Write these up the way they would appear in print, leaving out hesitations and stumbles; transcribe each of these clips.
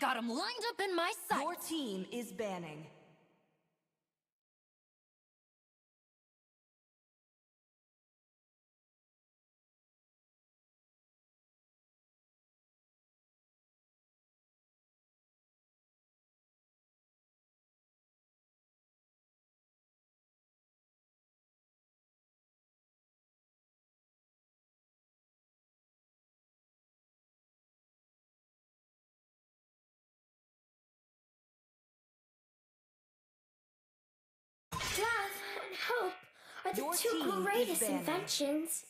got him lined up in my sights. Your team is banning. Love and hope are the Your two team is greatest banning. inventions.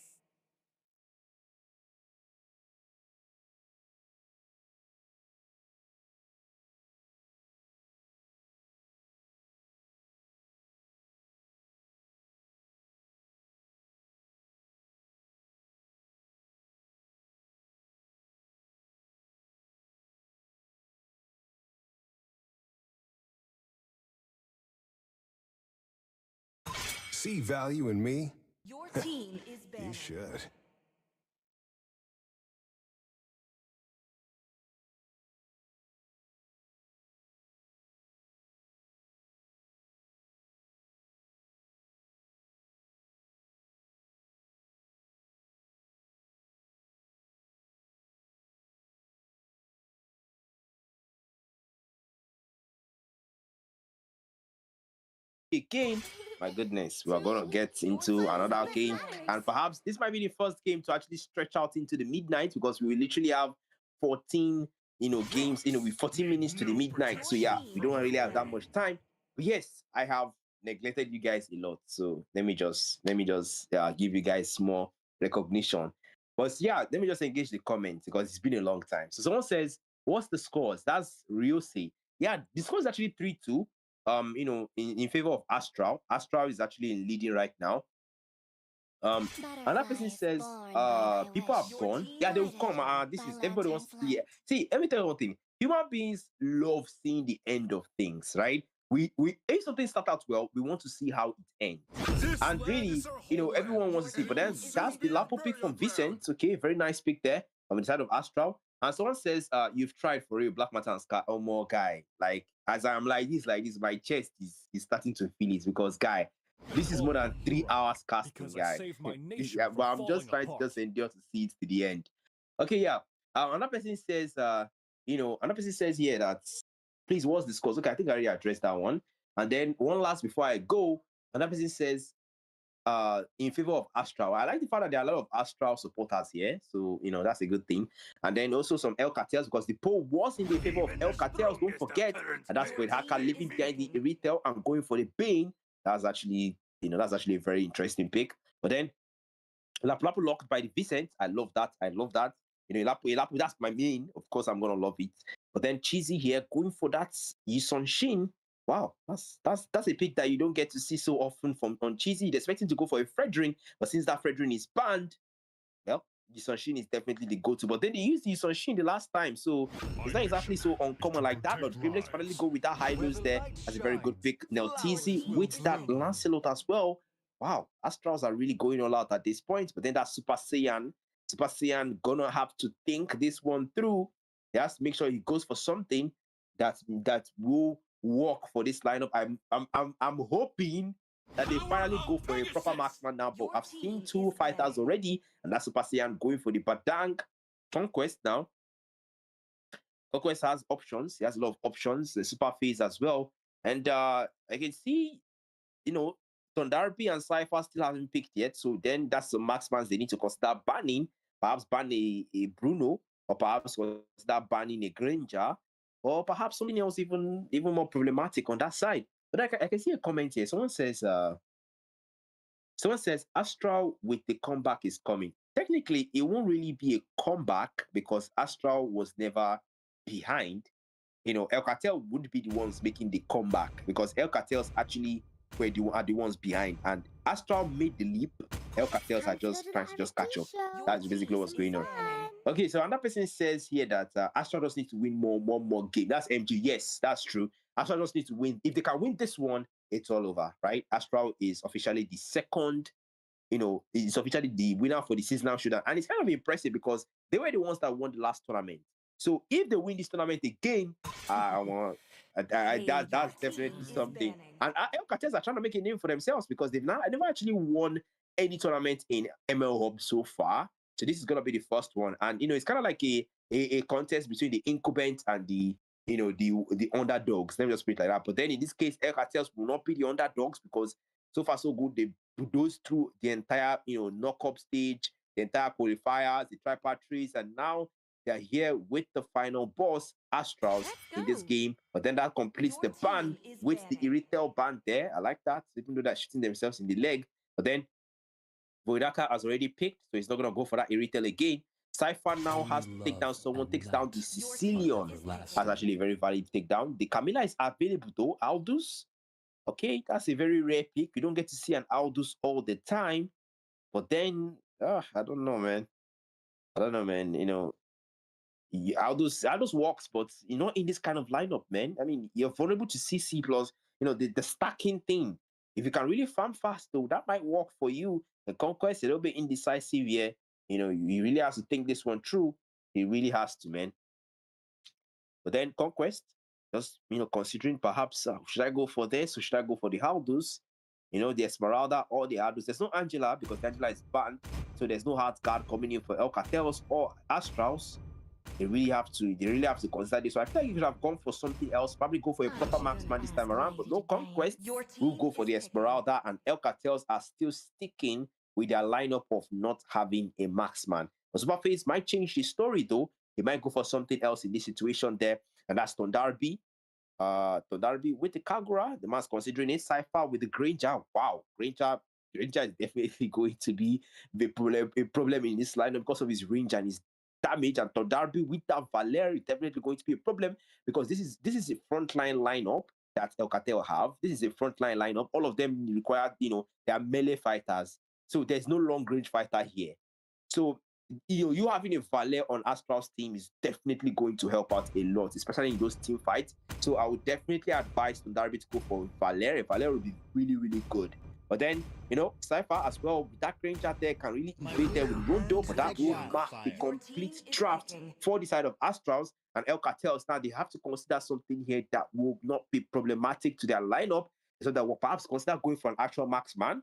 See value in me? Your team is banning. You should. Game. My goodness, we are going to get into another game, and perhaps this might be the first game to actually stretch out into the midnight, because we will literally have 14 games with 14 minutes to the midnight. So yeah, we don't really have that much time. But yes, I have neglected you guys a lot, so let me just give you guys more recognition. But yeah, let me just engage the comments, because it's been a long time. So someone says, what's the scores? That's Ryose. Yeah, the score is actually 3-2. In favor of Astral. Astral is actually leading right now. Another person says, people are born. Yeah, they will come. This is everybody wants to see. See, let me tell you one thing. Human beings love seeing the end of things, right? We if something starts out well, we want to see how it ends. And really, everyone wants to see. But then that's the Lapo pick from Vicent. Okay, very nice pick there on the side of Astral. And someone says, you've tried for real, Black Manta and Scar. Oh, more guy. Like, as I'm like this, my chest is starting to feel it, because guy, this is more than 3 hours casting, guy. Yeah, but I'm just trying to just endure to see it to the end. Okay, yeah. Another person says, another person says here that, please, what's the scores? Okay, I think I already addressed that one. And then one last before I go, another person says, in favor of Astral. I like the fact that there are a lot of Astral supporters here, so that's a good thing. And then also some El Cartels, because the poll was in the favor of El Cartels. Don't forget, and that's with Haka leaving behind the retail and going for the Bane. That's actually a very interesting pick. But then Lapu locked by the Vicent. I love that. Lapu, that's my main. Of course, I'm gonna love it. But then Cheesy here going for that Yisun Shin. Wow, that's a pick that you don't get to see so often from on Cheesy. They're expecting to go for a Fredrin, but since that Fredrin is banned, well, Yisun Shin is definitely the go-to. But then they used Yisun Shin the last time, so it's not exactly so uncommon like that. But Grimlex finally go with that high nose there. That's a very good pick. Now Cheesy with that Lancelot as well. Wow, Astrals are really going all out at this point. But then that Super Saiyan gonna have to think this one through. He has to make sure he goes for something that will work for this lineup. I'm hoping that they finally go for a proper marksman now. But I've seen 2 fighters already, and that's Super Saiyan going for the Badang Conquest now. Conquest has options. He has a lot of options. The Super Phase as well. And I can see, Thundarby and Cypher still haven't picked yet. So then that's the marksmans they need to consider banning. Perhaps ban a Bruno, or perhaps consider banning a Granger, or perhaps something else even more problematic on that side. But I can see a comment here. Someone says Astral with the comeback is coming. Technically, it won't really be a comeback, because Astral was never behind. El Cartel would be the ones making the comeback, because El Cartels actually are the ones behind, and Astral made the leap. El Cartels are just trying to just catch up. That's basically what's going on. Okay, so another person says here that Astral just needs to win one more game. That's MG. Yes, that's true. Astral just needs to win. If they can win this one, it's all over, right? Astral is officially the second, it's officially the winner for the seasonal showdown. And it's kind of impressive, because they were the ones that won the last tournament. So if they win this tournament again, I want that's definitely something. And El Cartels are trying to make a name for themselves because they've never actually won any tournament in ML Hub so far. So this is gonna be the first one, and it's kind of like a contest between the incumbent and the the underdogs. Let me just put it like that. But then in this case, El Cartels will not be the underdogs because so far so good. They bulldozed through the entire knock-up stage, the entire qualifiers, the tripartites, and now they're here with the final boss, Astrals, in this game. But then that completes the ban with the Irritel ban there. I like that, even though they're shooting themselves in the leg. But then Voidaka has already picked, so he's not going to go for that Irritel again. Cypher now has to take down someone, takes down the Sicilian. That's actually a very valid takedown. The Camilla is available though, Aldous. Okay, that's a very rare pick. You don't get to see an Aldous all the time. But then, I don't know, man. Aldous works, but in this kind of lineup, man. I mean, you're vulnerable to CC plus, the stacking thing. If you can really farm fast, though, that might work for you. The Conquest a little bit indecisive here. You really have to think this one through. It really has to, man. But then Conquest, just considering perhaps should I go for this or should I go for the Aldous? The Esmeralda or the Aldous. There's no Angela because Angela is banned, so there's no hard guard coming in for El Cartels or Astrals. They really have to consider this. So I feel like you should have gone for something else, probably go for a proper marksman this time around, but no Conquest. We'll go for the Esmeralda, and El Cartels are still sticking with their lineup of not having a marksman. But Superface might change the story though. He might go for something else in this situation there, and that's Tondarby. Tondarby with the Kagura, the man's considering it. Cypher with the Granger. Wow, Granger is definitely going to be a problem in this lineup because of his range and his damage. And Tondarby with that Valer is definitely going to be a problem because this is a frontline lineup that El Cartel have. This is a frontline lineup. All of them require, they are melee fighters. So there's no long range fighter here. So you having a Valer on Astral's team is definitely going to help out a lot, especially in those team fights. So I would definitely advise Tondarby to go for Valer. Valer would be really, really good. But then, Cypher as well, with that Granger there can really invade there with Rondo, but that will mark the complete draft for the side of Astrals and El Cartels. Now they have to consider something here that will not be problematic to their lineup, so that will perhaps consider going for an actual marksman.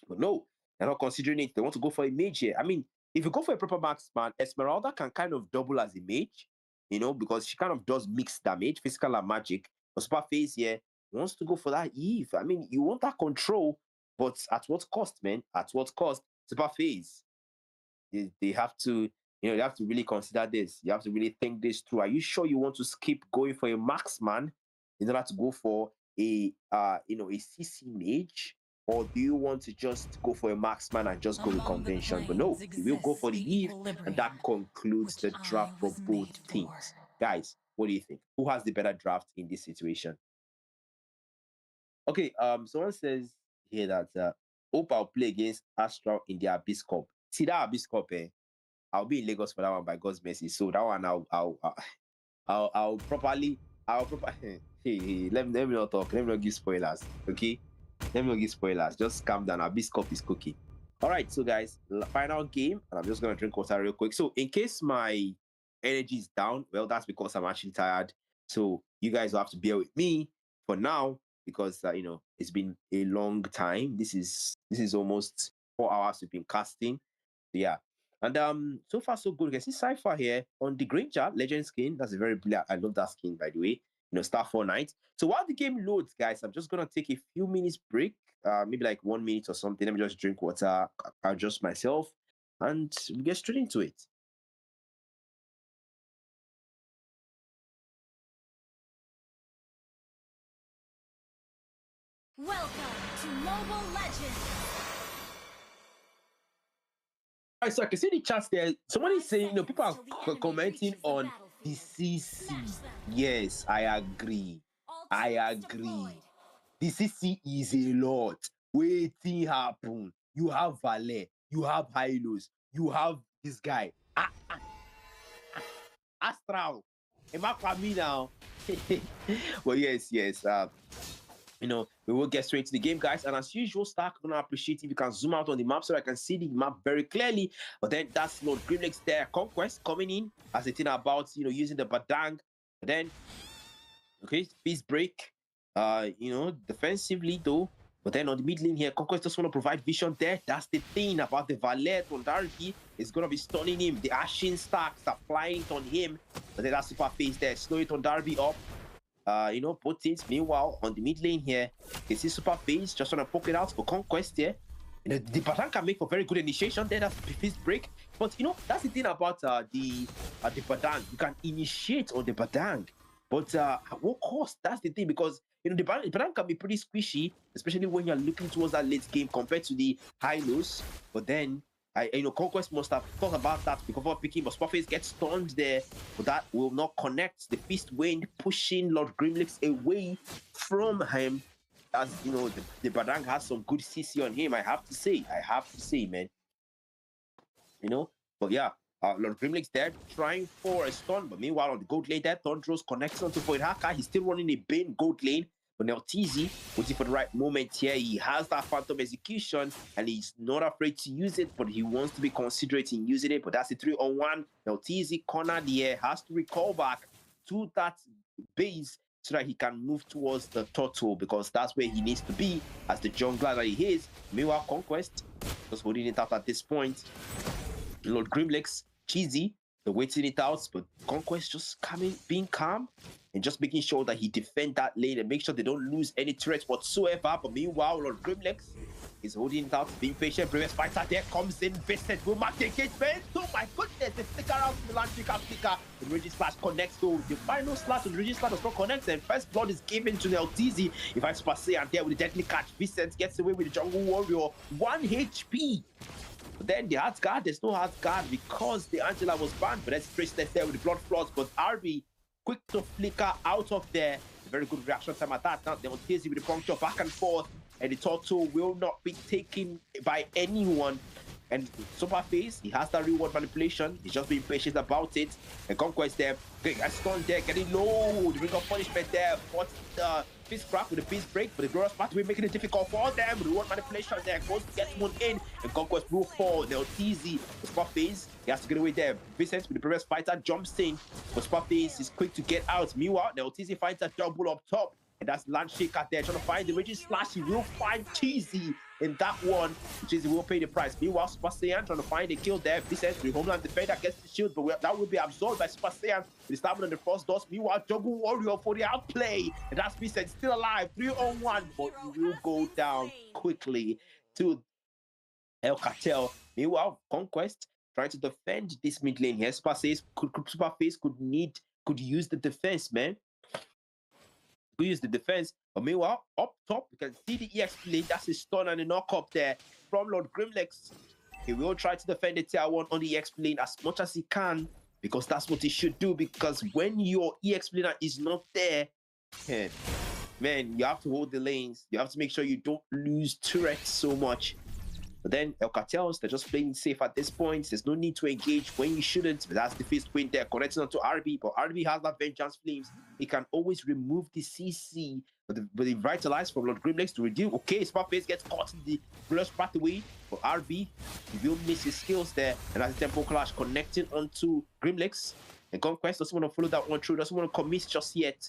But no, they're not considering it. They want to go for a mage here. I mean, if you go for a proper marksman, Esmeralda can kind of double as a mage, because she kind of does mix damage, physical and magic. But Superface here wants to go for that Eve. I mean, you want that control, but at what cost, man? At what cost? Superface. They have to, they have to really consider this. You have to really think this through. Are you sure you want to skip going for a marksman in order to go for a CC mage? Or do you want to just go for a marksman and just go with convention? But no, you will go for the Eve, and that concludes the draft for both teams. Guys, what do you think? Who has the better draft in this situation? Okay, someone says here that hope I'll play against Astral in the Abyss Cup. See that Abyss Cup, I'll be in Lagos for that one by God's mercy. So that one I'll properly hey, let me not talk. Let me not give spoilers. Okay. Let me not give spoilers. Just calm down. Abyss Cup is cooking. All right, so guys, final game, and I'm just gonna drink water real quick. So in case my energy is down, well, that's because I'm actually tired. So you guys will have to bear with me for now because it's been a long time. This is almost 4 hours we've been casting. So, yeah. And so far so good. You can see Cypher here on the Granger Legend skin. That's a very brilliant. I love that skin, by the way. Star 4 Night. So while the game loads, guys, I'm just gonna take a few minutes break, maybe like 1 minute or something. Let me just drink water, adjust myself, and we get straight into it. Welcome to Mobile Legends. All right, so I can see the chats there. Someone is saying, people are commenting on the CC. Yes, I agree. The CC is a lot. Waiting happen. You have Valet, you have Hylos, you have this guy. Astral. Am I coming now? Well, yes. we will get straight to the game, guys. And as usual, Stark, I'm gonna appreciate if you can zoom out on the map so I can see the map very clearly. But then that's Lord Grimlex there, Conquest coming in as a thing about using the Badang. But then peace break. Defensively though. But then on the mid lane here, Conquest just want to provide vision there. That's the thing about the Valet on Darby. It's going to be stunning him. The Ashen stacks are flying on him. But then that super face there. Slow it on Darby up. Both teams. Meanwhile, on the mid lane here, you see super face just want to poke it out for Conquest here. The Badang can make for very good initiation there. That's the fist break. But that's the thing about the Badang. You can initiate on the Badang. But at what cost? That's the thing, because the Badang can be pretty squishy, especially when you're looking towards that late game compared to the high-lows. But then, Conquest must have thought about that before picking, but Spotface gets stunned there, but that will not connect. The Fist Wind pushing Lord Grimlex away from him. As the Badang has some good CC on him, I have to say, man. But yeah. Lord Grimlex there trying for a stun, but meanwhile on the gold lane there, Thundros connects onto Void Haka. He's still running a Bane gold lane, but now TZ waiting for the right moment here. He has that Phantom Execution and he's not afraid to use it, but he wants to be considerate in using it. But that's a 3-on-1. Now TZ cornered here, has to recall back to that base so that he can move towards the turtle, because that's where he needs to be as the jungler that he is. Meanwhile, Conquest just holding it out at this point. Lord Grimlex, cheesy, they're waiting it out, but Conquest just being calm and just making sure that he defend that lane and make sure they don't lose any threats whatsoever. But meanwhile, Lord Grimlex is holding it out, being patient. Previous fighter there comes in, Vincent will mark the engagement. Oh my goodness, they stick around to the land flicker. The Raging Slash connects though. The final slash on the Raging Slash does not connect, and first blood is given to the LTZ. If I pass and there with the deadly catch, Vincent gets away with the Jungle Warrior, 1 HP. But then the hard guard, there's no hard guard because the Angela was banned. But that's Tristan there with the blood floods. But RB quick to flicker out of there. A very good reaction time at that. Now they will with the puncture back and forth. And the turtle will not be taken by anyone. And Superface, he has that reward manipulation. He's just being patient about it. And Conquest there, a stun there, getting low. The ring of punishment there. But the fist crack with the fist break, but the glorious pathway making it difficult for them. Reward manipulation there, goes to get one in. And Conquest move forward. They'll TZ. The Superface, he has to get away there. Vincent with the previous fighter jumps in. But Superface is quick to get out. Meanwhile, the TZ finds a double up top. And that's Landshaker there trying to find the Raging Slash. He will find Cheesy in that one. Cheesy will pay the price. Meanwhile, Super Saiyan trying to find a kill there. Vincent, the Homeland Defender gets the shield, but that will be absorbed by Super Saiyan. He's stabbing on the first dust. Meanwhile, Jungle Warrior for the outplay. And that's Vincent still alive. 3-on-1, but he will go down quickly to El Cartel. Meanwhile, Conquest trying to defend this mid lane here. Superface could use the defense, man. Use the defense, but meanwhile up top you can see the EX lane. That's his stun and a knock up there from Lord Grimlex. He will try to defend the tier 1 on the EX lane as much as he can, because that's what he should do, because when your EX laner is not there, man, you have to hold the lanes. You have to make sure you don't lose turrets so much. But then El Cartels, they're just playing safe at this point. There's no need to engage when you shouldn't. But that's the fist win there, connecting onto RB. But RB has that Vengeance Flames. He can always remove the CC. But the Vitalize from Lord Grimlex to redeem. Okay, Spotface gets caught in the Glorious Pathway. But RB, he will miss his skills there. And that's the Tempo Clash connecting onto Grimlex. And Conquest doesn't want to follow that one through. Doesn't want to commit just yet.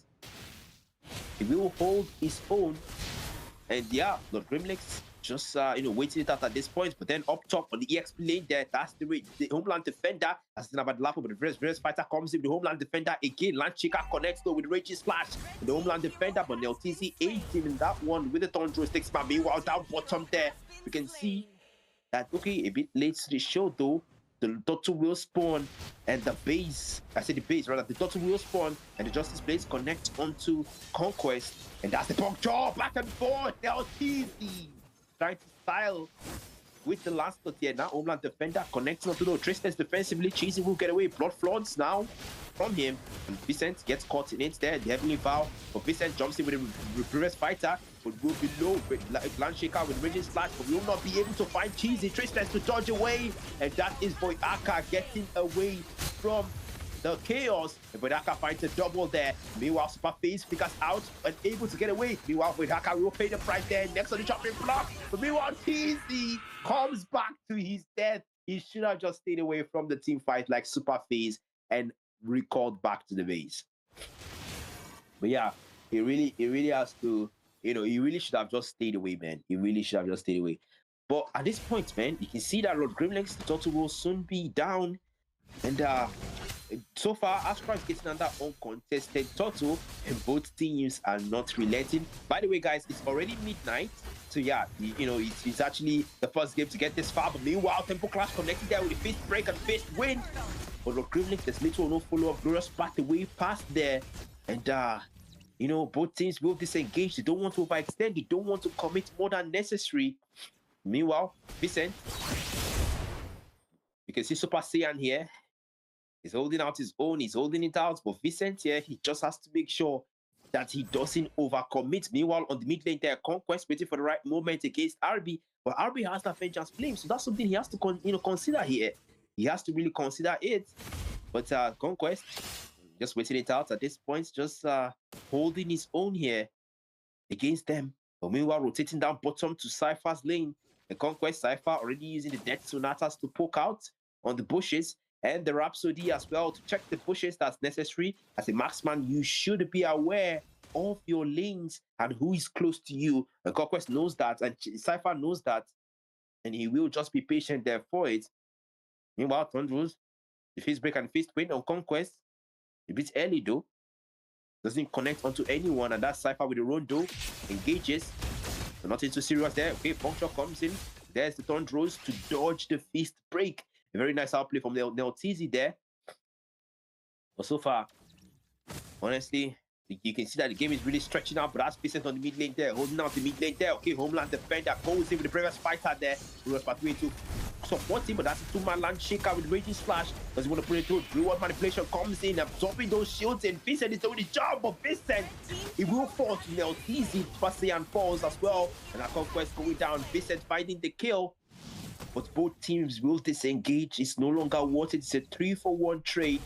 He will hold his own. And yeah, Lord Grimlex just waiting it out at this point. But then up top on the EX lane there, that's the Homeland Defender. That's the about Lapo, but the various fighter comes in with the Homeland Defender again. Landshaker connects though with Raging Slash. The Homeland Defender, but LTZ aids him in that one with the Thundros takes man. Meanwhile, down bottom there, we can see that a bit late to the show though. The Turtle will spawn and the base, the Turtle will spawn and the Justice Blades connect onto Conquest. And that's the puncture back and forth. LTZ trying to style with the last shot here. Now Homeland Defender connecting onto the Tristan's defensively. Cheesy will get away. Blood floods now from him. And Vincent gets caught in it there. The Heavenly Vow. But Vincent jumps in with the previous fighter. But will be low. Landshaker with Raging Slash. But will not be able to find Cheesy. Tristan's to dodge away. And that is Void Aka getting away from the chaos. And Bodaka finds a double there. Meanwhile, Superface figures out and able to get away. Meanwhile, Bodaka will pay the price there next on the chopping block. But meanwhile, TZ comes back to his death. He should have just stayed away from the team fight like Superface and recalled back to the base. But yeah, he really has to, he really should have just stayed away, man. He really should have just stayed away. But at this point, man, you can see that Lord Grimlex, the turtle will soon be down. And so far, Astral is getting under uncontested turtle, and both teams are not relenting. By the way, guys, it's already midnight. So yeah, it's actually the first game to get this far. But meanwhile, Tempo Clash connected there with the fist break and fist win. But Lord Grimlex, there's little or no follow-up. Glorious path away past there. And both teams will disengage. They don't want to overextend. They don't want to commit more than necessary. Meanwhile, Vincent, you can see Super Saiyan here. He's holding out his own. He's holding it out. But Vincent here, he just has to make sure that he doesn't overcommit. Meanwhile, on the mid lane there, Conquest waiting for the right moment against RB. But RB has that Vengeance Flame. So that's something he has to consider here. He has to really consider it. But Conquest, just waiting it out at this point, just holding his own here against them. But meanwhile, rotating down bottom to Cypher's lane. The Conquest Cypher already using the Death Sonatas to poke out on the bushes, and the Rhapsody as well to check the bushes that's necessary. As a marksman, you should be aware of your lanes and who is close to you. The Conquest knows that, and Cypher knows that, and he will just be patient there for it. Meanwhile, Thundros, the fist break and fist win on Conquest. A bit early though. Doesn't connect onto anyone, and that Cypher with the Rondo engages. So nothing too serious there. Okay, Puncture comes in. There's the Thundros to dodge the fist break. A very nice outplay from the LTZ there. But so far, honestly, you can see that the game is really stretching out. But that's Vincent on the mid lane there, holding out the mid lane there. Okay, Homeland defender goes in with the previous fighter there. Reverse pathway to support him, but that's a two-man land shaker with Raging Splash. Does he want to put it through? Reward manipulation comes in, absorbing those shields, and Vincent is doing the job. But Vincent, he will fall to the LTZ. Sparcian falls as well, and our Conquest going down. Vincent finding the kill. But both teams will disengage. It's no longer worth it. It's a 3-for-1 trade.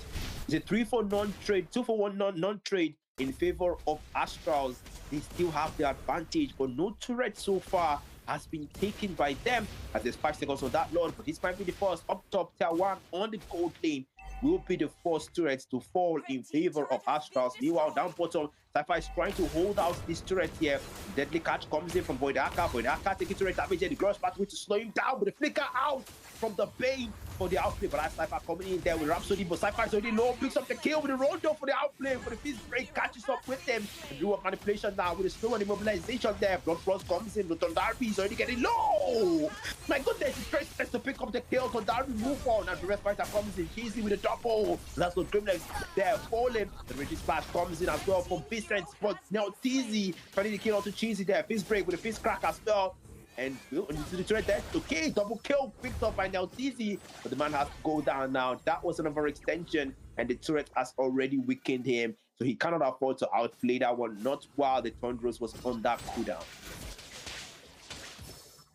It's a 3-for-none trade, 2-for-1 non-trade in favor of Astrals. They still have the advantage, but no turret so far has been taken by them, as there's 5 seconds on that Lord. But this might be the first up top tier 1 on the gold lane. Will be the first turret to fall in favor of Astrals. Meanwhile, down bottom, Cypher is trying to hold out this turret here. Deadly catch comes in from Boydaka. Boydaka taking turret damage and the Glorious pathway to slow him down, but the flicker out from the Bane for the outplay. But that's Cypher coming in there with Rhapsody, but Cypher is already low, picks up the kill with the Rondo for the outplay, for the fist break, catches up with them. The do up manipulation now with the slow and immobilization there. Blood Frost comes in, but Tondarby is already getting low. My goodness, he's very stressed to pick up the kill. Tondarby move on, and the rest fighter comes in easy with a double. That's what Grimlex there falling. The Raging Splash comes in as well from Vincent, but now TZ trying to kill onto Cheesy there. Fist break with a fist crack as well. And into the turret there. Okay, double kill picked up by now TZ, but the man has to go down now. That was an overextension, and the turret has already weakened him, so he cannot afford to outplay that one, not while the Thundros was on that cooldown.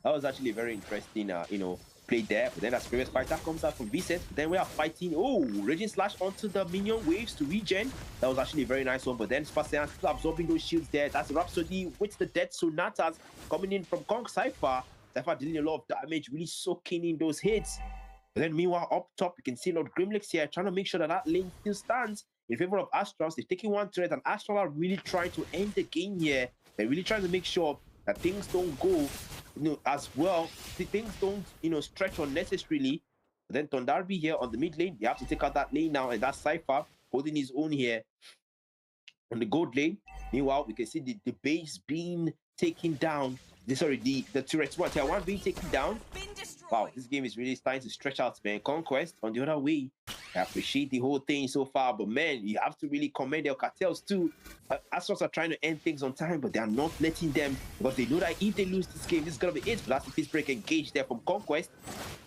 That was actually a very interesting play there. But then as previous fighter comes out from Vincent, then we are fighting Raging Slash onto the minion waves to regen. That was actually a very nice one. But then Sparcian still absorbing those shields there. That's Rhapsody with the Death Sonatas coming in from Kong Cypher. Cypher dealing a lot of damage, really soaking in those hits. But then meanwhile up top, you can see Lord Grimlex here trying to make sure that that lane still stands in favor of Astrals. They're taking one turret, and Astral are really trying to end the game here. They're really trying to make sure that things don't go as well. Things don't stretch unnecessarily. But then Tondarby here on the mid lane, they have to take out that lane now, and that's Cypher holding his own here on the gold lane. Meanwhile, we can see the base being taken down. The turret tier 1 being taken down. Wow, this game is really starting to stretch out, man. Conquest on the other way, I appreciate the whole thing so far, but man, you have to really commend their cartels too. Astros are trying to end things on time, but they are not letting them, because they know that if they lose this game, this is gonna be it. But that's the fist break engaged there from Conquest,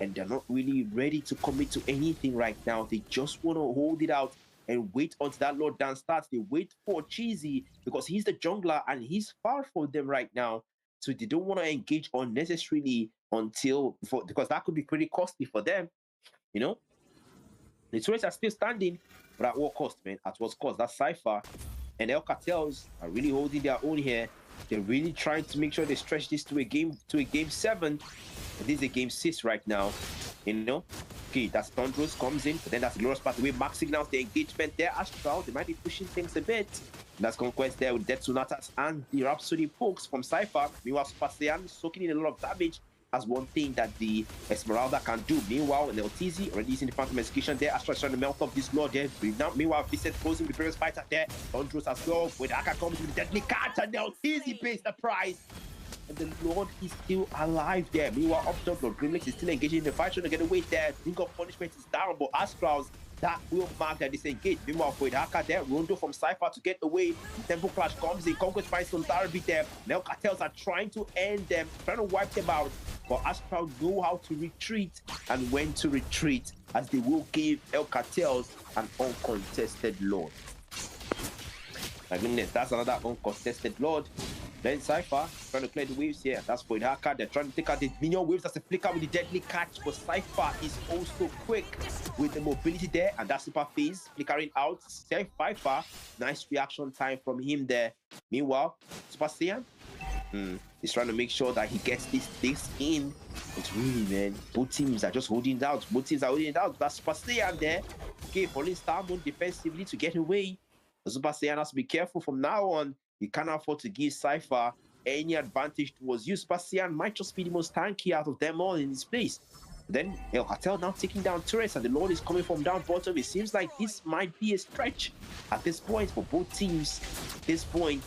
and they're not really ready to commit to anything right now. They just want to hold it out and wait until that Lord dance starts. They wait for Cheesy because he's the jungler and he's far from them right now, so they don't want to engage unnecessarily because that could be pretty costly for them. The turrets are still standing, But at what cost, man? At what cost? That's Cypher. And El Cartels are really holding their own here. They're really trying to make sure they stretch this to a game 7. And this is a game 6 right now. You know? Okay, that's Thundros comes in, but then that's Glorious Pathway. Max signals the engagement there. Astral, they might be pushing things a bit. And that's Conquest there with Dead Sonatas and the Rhapsody pokes from Cypher. Meanwhile, Super Saiyan soaking in a lot of damage. That's one thing that the Esmeralda can do. Meanwhile, Neltizi already using the Phantom Execution there. Astral trying to melt up this Lord there. Meanwhile, Vincent goes in with the previous fighter there. Thundros as well. With Aka comes with the deadly cat, and Neltizi pays the price. And the Lord is still alive there. Meanwhile, up top, Lord Grimlex is still engaging in the fight, trying to get away there. Ring of Punishment is down, but Astrals, that will mark that disengage. Meanwhile, for Haka there, Rondo from Cypher to get away. The Temple Clash comes in. Conquest finds some Darby there. Now Cartels are trying to end them, trying to wipe them out. But Astral know how to retreat and when to retreat, as they will give El Cartels an uncontested Lord. My goodness, that's another uncontested Lord. Then Cypher trying to clear the waves here. That's for Haka. They're trying to take out the minion waves. That's a flicker with the deadly catch. But Cypher is also quick with the mobility there. And that super phase flickering out. Cypher, nice reaction time from him there. Meanwhile, Super Saiyan, he's trying to make sure that he gets this in. It's really, man, both teams are just holding it out. Both teams are holding it out. That's Super Saiyan there. Okay, falling Star Moon defensively to get away. The Super Saiyan has to be careful from now on. You can't afford to give Cypher any advantage towards you. Super Saiyan might just be the most tanky out of them all in this place. Then El Cartel now taking down turrets, and the Lord is coming from down bottom. It seems like this might be a stretch at this point for both teams. At this point,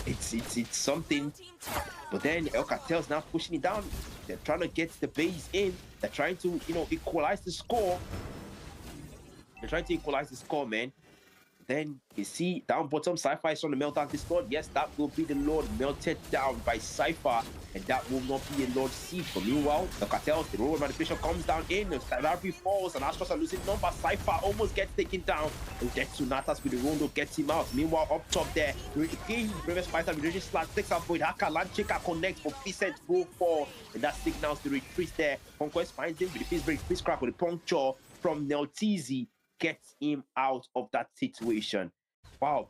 it's something. But then El Cartel's now pushing it down. They're trying to get the base in. They're trying to, equalize the score. They're trying to equalize the score, man. Then you see down bottom, Cypher is trying to melt down this Lord. Yes, that will be the Lord melted down by Cypher, and that will not be a Lord seed. But meanwhile, the Cartels, the roll manipulation comes down in, the Darby falls, and Astros are losing number. Cypher almost gets taken down. And Death Sonatas with the Rondo gets him out. Meanwhile, up top there, again, previous fighter with Raging Slash takes out Void Haka, Landchecker connects, but Vicent will fall, and that signals the retreat there. Conquest finds him with the fist crack with the puncture from Neltizi. Gets him out of that situation. Wow.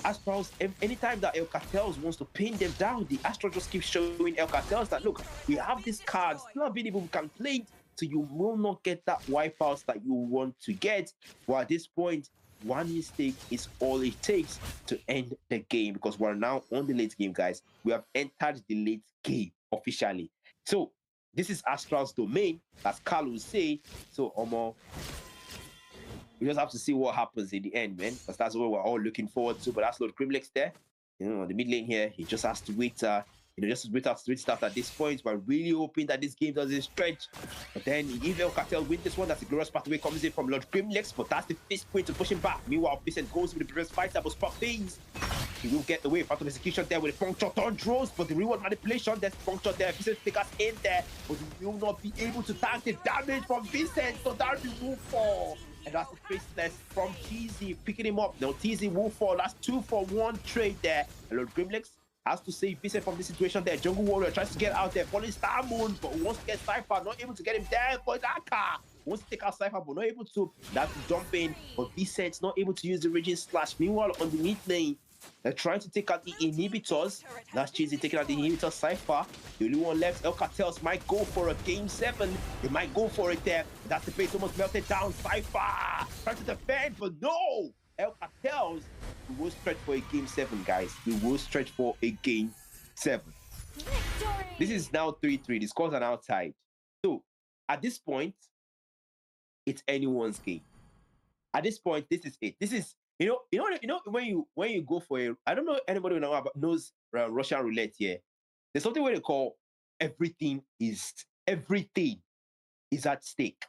Astrals, anytime that El Cartels wants to pin them down, the Astral just keeps showing El Cartels that, look, we have this card, still available, we can play it, so you will not get that wipeouts that you want to get. Well, at this point, one mistake is all it takes to end the game, because we're now on the late game, guys. We have entered the late game officially. So, this is Astral's domain, as Carl will say. So, we just have to see what happens in the end, man, because that's what we're all looking forward to. But that's Lord Grimlex there. On the mid lane here, he just has to wait, just wait out to restart at this point. We're really hoping that this game doesn't stretch. But then if El Cartel win this one, that's a glorious pathway comes in from Lord Grimlex, but that's the fist point to push him back. Meanwhile, Vincent goes with the previous fighter, but spot things. He will get away. Phantom execution there with a puncture Thundros, but the reward manipulation, there's puncture there. Vincent flickers in there, but he will not be able to tank the damage from Vincent, so that will fall. And that's the faceless from TZ picking him up. Now TZ will fall. That's 2-for-1 trade there. And Lord Grimlex has to save Vincent from this situation there. Jungle Warrior tries to get out there. Falling Star Moon, but wants to get Cypher. Not able to get him there. But Aka wants to take out Cypher, but not able to. That's jumping. But Vincent's not able to use the Raging Slash. Meanwhile, on the mid lane, they're trying to take out the inhibitors. That's Cheesy taking out the inhibitor Cypher. The only one left, El Cartels might go for a game 7. They might go for it there. That's the base almost melted down. Cypher trying to defend, but no! El Cartels, we will stretch for a game 7, guys. We will stretch for a game 7. Victory! This is now 3-3. The scores are now tied. So, at this point, it's anyone's game. At this point, this is it. This is when you go for a, I don't know anybody knows Russian roulette here. There's something where they call everything is at stake.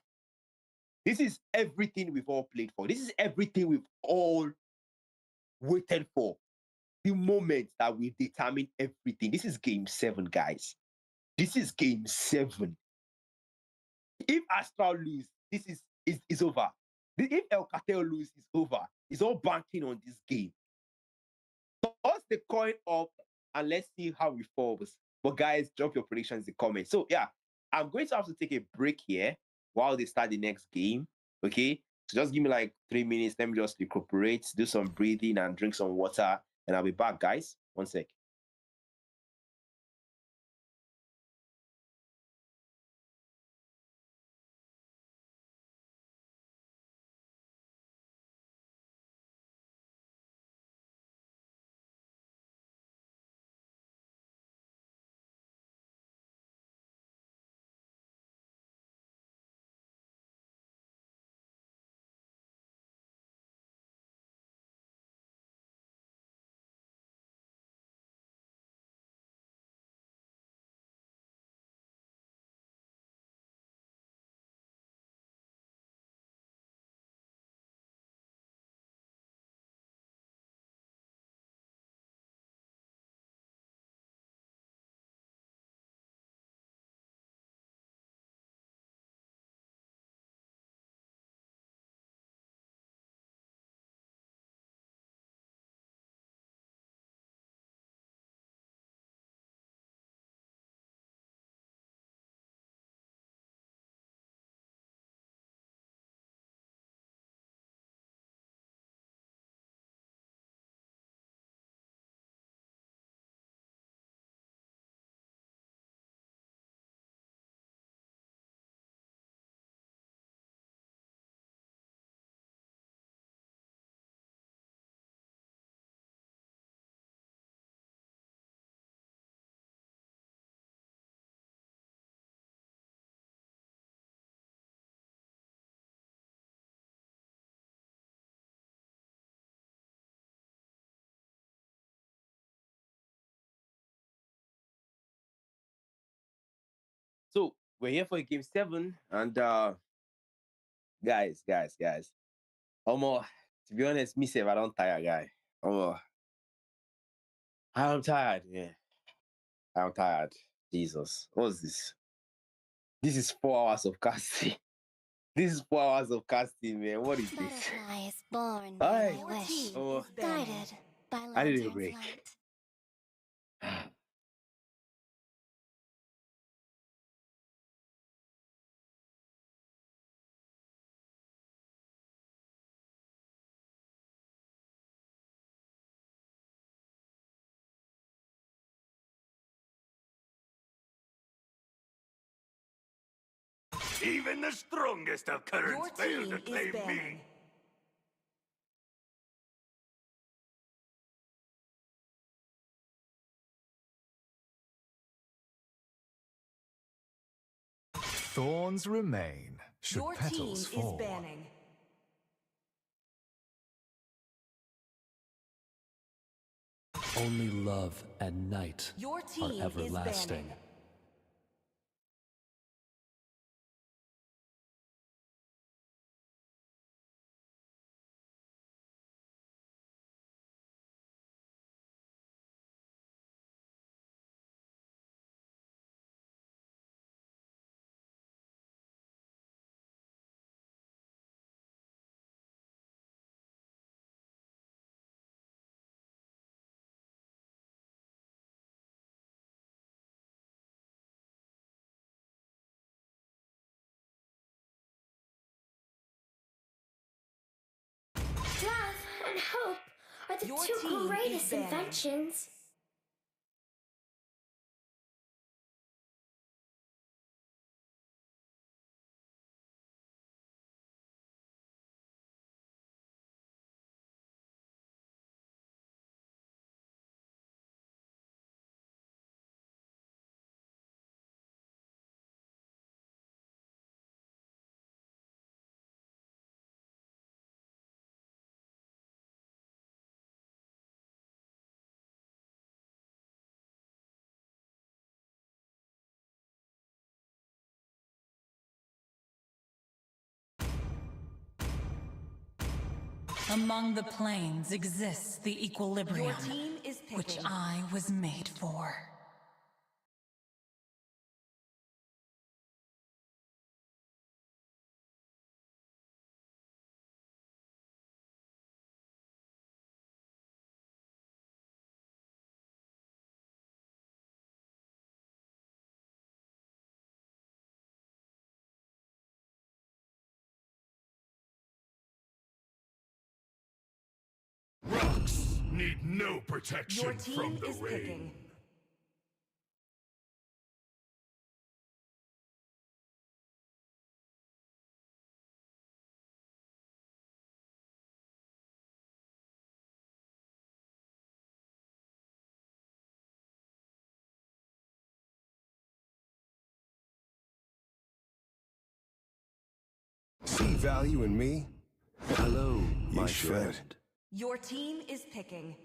This is everything we've all played for. This is everything we've all waited for. The moment that we determine everything. This is game 7, guys. This is game 7. If Astral lose, this is over. If El Cartel lose, it's over. It's all banking on this game. Toss the coin up and let's see how it falls. But guys, drop your predictions in the comments. So yeah, I'm going to have to take a break here while they start the next game. Okay. So just give me like 3 minutes. Let me just recuperate, do some breathing, and drink some water, and I'll be back, guys. One sec. So we're here for game 7, and guys. Omo, to be honest, me say I don't tire, guy. Omo, I'm tired. Yeah, I'm tired. Jesus, what's this? This is 4 hours of casting. This is 4 hours of casting, man. What is this? Butterfly is born All by right. my wish, Oh, guided by I need a lantern's break. light. Even the strongest of Your currents fail team to is claim me. banning. Thorns remain, should Your team petals is fall. banning. Only love and night Your are team is everlasting. banning. Love and hope are the Your two team is greatest banning. inventions. Among the planes exists the equilibrium, Your team is picking. which I was made for. No protection Your team from the is rain. picking. See value in me? Hello, You my should. friend. Your team is picking.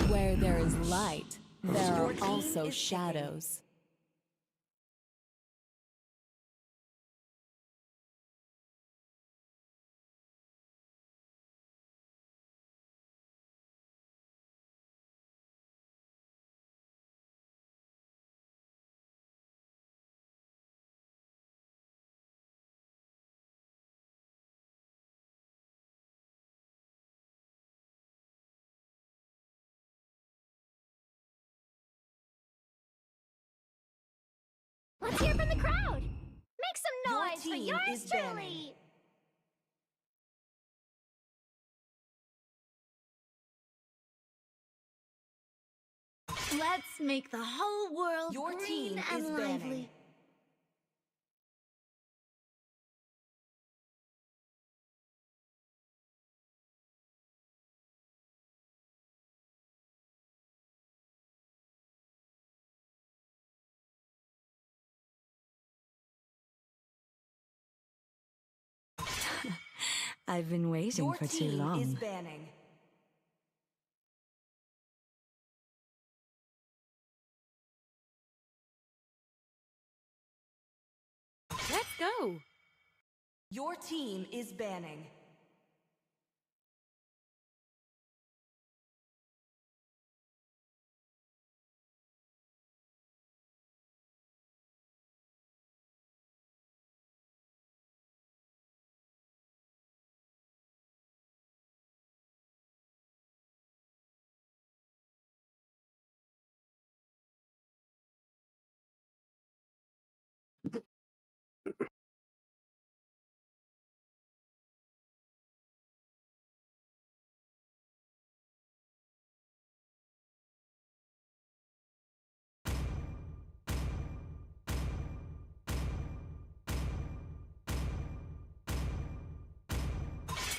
Where there is light, there Your are team also is shadows. Let's hear from the crowd. Make some Your noise for team yours is banning. truly. Let's make the whole world Your green team and is lively. banning. I've been waiting Your for too team long. is banning. Let's go. Your team is banning.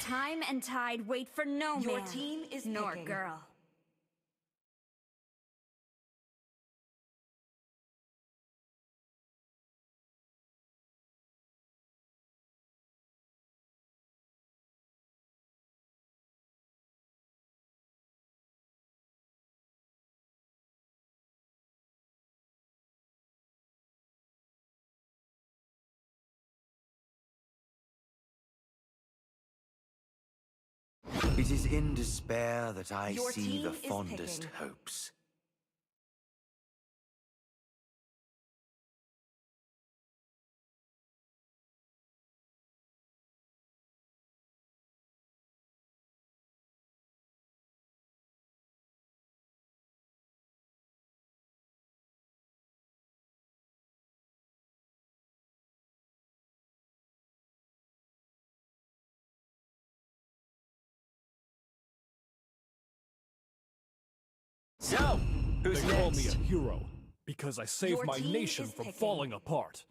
Time and tide wait for no man. Your team is nor picking. girl. It is in despair that I Your see team the is fondest picking. hopes. So, who's They call me next? a hero because I saved Your my team nation is from picking. falling apart.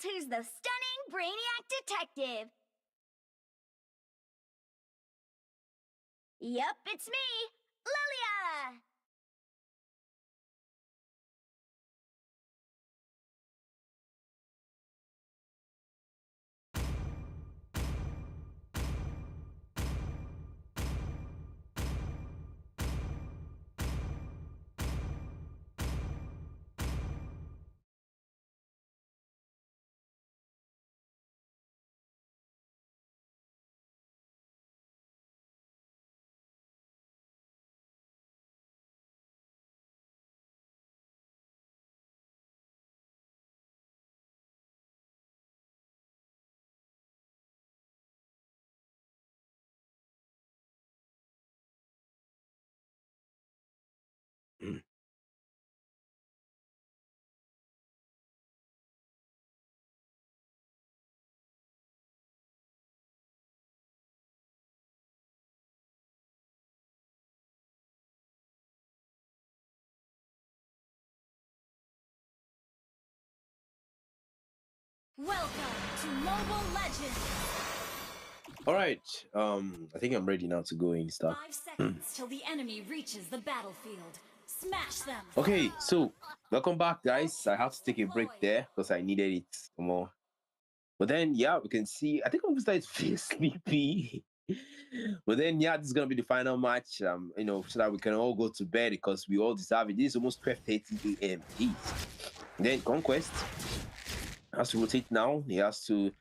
who's the stunning Brainiac Detective. Yup, it's me, Lilia! Welcome to Mobile Legends. All right. I think I'm ready now to go in stuff. 5 seconds till the enemy reaches the battlefield. Smash them. Okay, so welcome back, guys. I had to take a break there because I needed it more. But then, yeah, we can see. I think I'm starting to feel sleepy. But then, yeah, this is gonna be the final match. So that we can all go to bed because we all deserve it. This is almost 12:30 a.m. Then Conquest has to rotate now. He has to,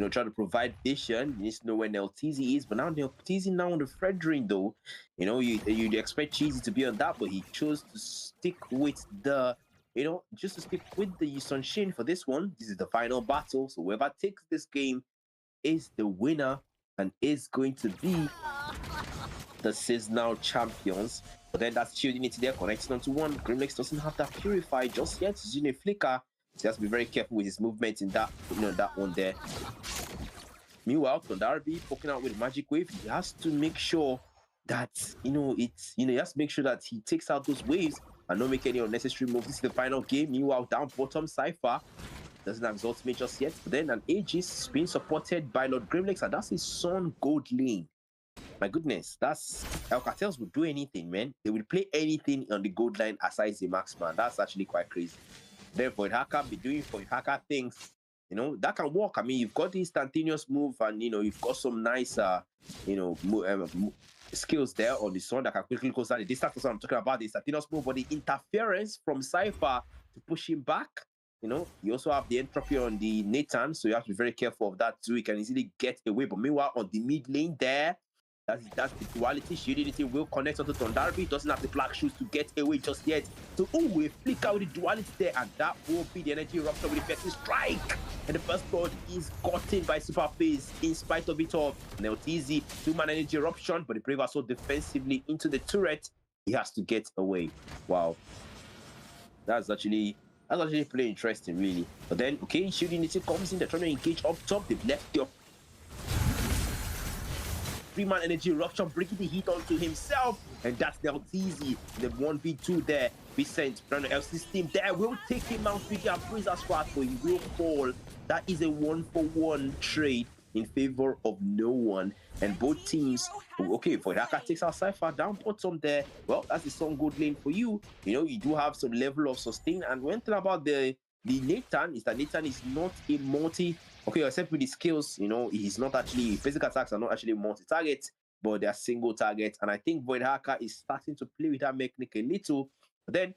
try to provide vision. He needs to know where LTZ is. But now LTZ now on the Fredrin, though. You'd expect Cheesy to be on that, but he chose to stick with the, just to stick with the Sunshin for this one. This is the final battle. So whoever takes this game is the winner and is going to be the seasonal champions. But then that's Shield Unity there connecting onto one. Grimlex doesn't have that Purify just yet. He's using a Flicker. So he has to be very careful with his movement in that, that one there. Meanwhile, Kondarbi poking out with Magic Wave. He has to make sure that, he has to make sure that he takes out those waves and not make any unnecessary moves. This is the final game. Meanwhile, down bottom, Cypher doesn't have his ultimate just yet. But then an Aegis being supported by Lord Grimlex, and that's his son Gold Lane. My goodness, that's El Cartels would do anything, man. They would play anything on the gold line aside the marksman. That's actually quite crazy. Therefore, Hacker be doing for Hacker things, that can work. I mean, you've got the instantaneous move, and you've got some nice, skills there on the sun that can quickly close down the distance. That's what I'm talking about. The instantaneous move, but the interference from Cypher to push him back. You also have the entropy on the Nathan, so you have to be very careful of that too. He can easily get away. But meanwhile, on the mid lane there, that's the duality. Shield Unity will connect onto Thundarby. Doesn't have the black shoes to get away just yet. So, we flick out the duality there, and that will be the energy eruption with the effective strike. And the first blood is gotten by Superface in spite of it all. Now, easy 2-man energy eruption, but the Brave are so defensively into the turret, he has to get away. Wow. That's actually pretty interesting, really. But then, okay, Shield Unity comes in. They're trying to engage up top. They've left the 3-man energy eruption, breaking the heat onto himself, and that's Neltizi. The 1v2 there. Vicent, Brandon Elsie's team there will take him out with their Freezer squad, but he will fall. That is a 1-for-1 trade in favor of no one. And both teams, okay, for Haka takes our Cypher down bottom there. Well, that's the song good lane for you. You do have some level of sustain. And one thing about the Nathan is that Nathan is not a multi. Okay, except with the skills, he's not actually, physical attacks are not actually multi-target, but they're single target. And I think Void Hacker is starting to play with that mechanic a little. But then,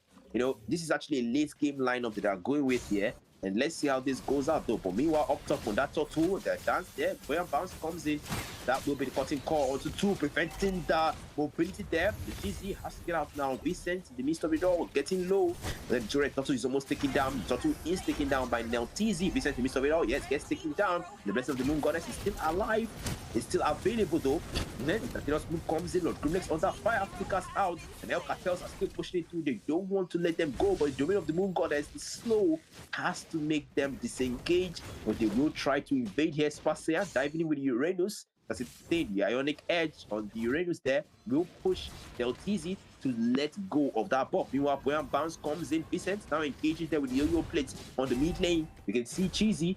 this is actually a late game lineup that they're going with here. And let's see how this goes out though. But meanwhile, up top on that turtle, the dance there, where bounce comes in, that will be the cutting call onto 2, preventing the mobility there. The GZ has to get out now. Vicent in the midst of it all, getting low. Then Turret Turtle is almost taken down. Turtle is taken down by Neltizi. Vicent in the midst of it all, yes, gets taken down. The Blessing of the Moon Goddess is still alive. It's still available though. And then the Thanos move comes in. Lord Grimlex under fire, flickers out. And El Cartels are still pushing it through. They don't want to let them go, but the domain of the Moon Goddess is slow. Has to make them disengage, but they will try to invade here. Spasea diving in with Uranus. As it stayed, the Ionic Edge on the Uranus there will push the LTZ. to let go of that buff. Meanwhile, Boyan Bounce comes in. Vicent now engages there with the yo-yo plates on the mid lane. You can see Cheesy.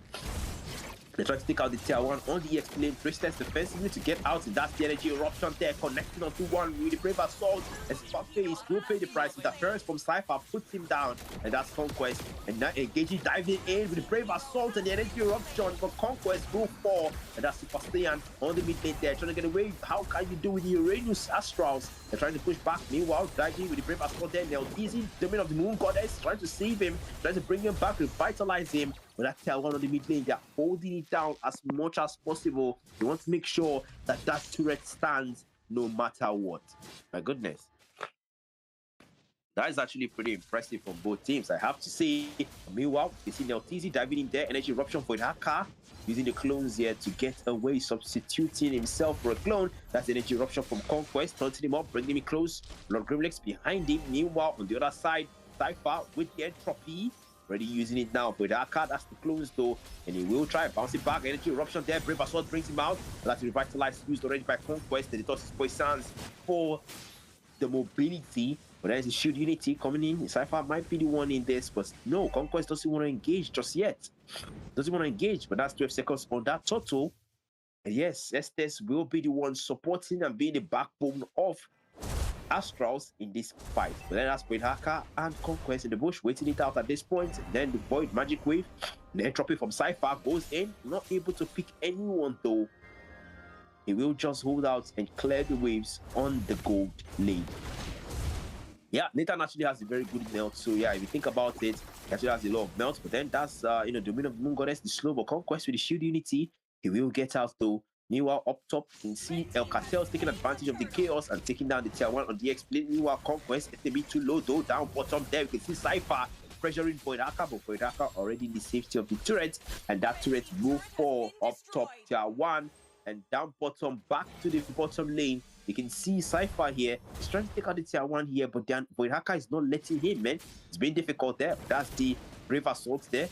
They try to take out the tier 1 on the EX lane. Priestess defensively to get out. That's the energy eruption there, connecting onto one with the brave assault. As Face will pay the price. Interference from Cypher puts him down, and that's Conquest. And now engaging, diving in with the brave assault and the energy eruption. But Conquest will fall, and that's Super Saiyan on the mid lane there, trying to get away. How can you do with the Uranus Astrals? They're trying to push back. Meanwhile, diving with the brave assault there. They'll easy domain of the Moon Goddess, trying to save him, trying to bring him back, revitalize him. But that tier 1 on the mid lane, they're holding it down as much as possible. They want to make sure that that turret stands no matter what. My goodness. That is actually pretty impressive from both teams, I have to say. Meanwhile, you see LTZ diving in there, energy eruption for Haka, using the clones here to get away, substituting himself for a clone. That's energy eruption from Conquest, taunting him up, bringing him close. Lord Grimlex behind him. Meanwhile, on the other side, Cypher with the entropy. Already using it now, but Aka, that's the close though, and he will try bounce it back. Energy eruption there, brave assault brings him out. That's revitalized, used already by Conquest. The tosses poisons for the mobility, but there's a shield unity coming in. Cypher might be the one in this, but no, Conquest doesn't want to engage just yet. Doesn't want to engage, but that's 12 seconds on that total. And yes, Estes will be the one supporting and being the backbone of Astrals in this fight. But then that's Void Hacker and Conquest in the bush, waiting it out at this point. And then the Void Magic Wave, the entropy from Cypher goes in, not able to pick anyone though. He will just hold out and clear the waves on the gold lane. Yeah, Nathan actually has a very good melt. So yeah, if you think about it, he actually has a lot of melt. But then that's Domain of the Moon Goddess, the slow, but Conquest with the shield unity, he will get out though. Meanwhile, up top, you can see El Cartel taking advantage of the chaos and taking down the tier 1 on the X plane. Meanwhile, Conquest, FTB too low though, down bottom there. You can see Cypher pressuring Void Hacker, but Void Hacker already in the safety of the turret, and that turret will fall up top tier 1 and down bottom back to the bottom lane. You can see Cypher here. He's trying to take out the tier 1 here, but then Void Hacker is not letting him, man. It's been difficult there. That's the brave assault there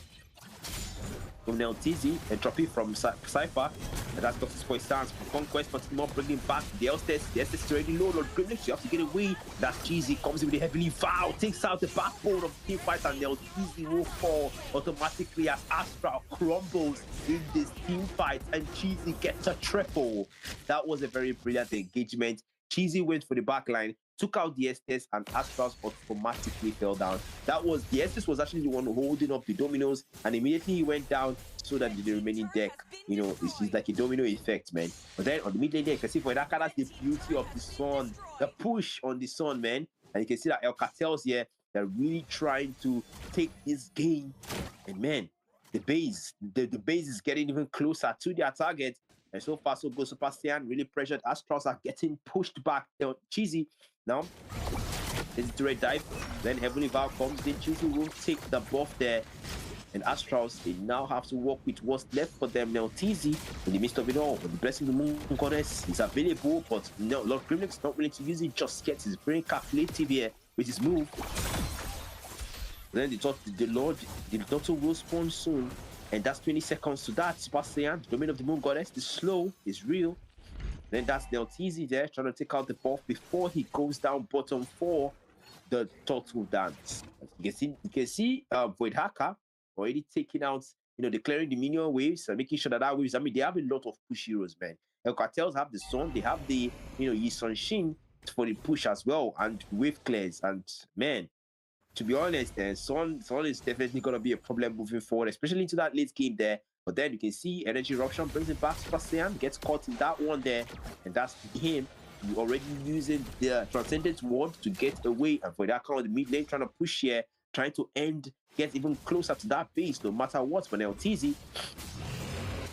from LTZ, entropy from Cypher, and that's got his point stance for Conquest, but more bringing back the Estes. The Estes is already low, Lord Grimlex, you have to get away. That's Cheesy, comes in with a heavily foul, takes out the backbone of the team fight, and LTZ will fall automatically as Astral crumbles in this team fight, and Cheesy gets a triple. That was a very brilliant engagement. Cheesy went for the backline, took out the Estes, and Astrals automatically fell down. That was, the Estes was actually the one holding up the dominoes, and immediately he went down so that the remaining deck, it's just like a domino effect, man. But then on the mid lane there, you can see for that, that's the beauty of the sun, the push on the sun, man. And you can see that El Cartels here, they're really trying to take this game. And man, the base is getting even closer to their target. And so far, so good. Super Saiyan really pressured. Astrals are getting pushed back. They're Cheesy now. There's a red dive. Then Heavenly Vow comes in. Cheesy will take the buff there. And Astrals, they now have to work with what's left for them. Now, TZ, in the midst of it all, the Blessing of the Moon Goddess is available, but no, Lord Grimlex is not willing to use it just yet. He's very calculative here with his move. And then the Daughter will spawn soon. And that's 20 seconds to that. Super Saiyan, the Domain of the Moon Goddess, the slow is real. Then that's LTZ there, trying to take out the buff before he goes down bottom for the Turtle Dance. You can see Void Hacker already taking out, declaring the minion waves and making sure that waves, they have a lot of push heroes, man. El Cartels have the Sun, they have the, Yi Sun for the push as well, and wave clears, and man, to be honest, Sun is definitely going to be a problem moving forward, especially into that late game there. But then you can see Energy Eruption brings it back. Super Saiyan gets caught in that one there, and that's him. You already using the Transcendent Ward to get away, and for that kind of the mid lane trying to push here, trying to get even closer to that base, no matter what. But LTZ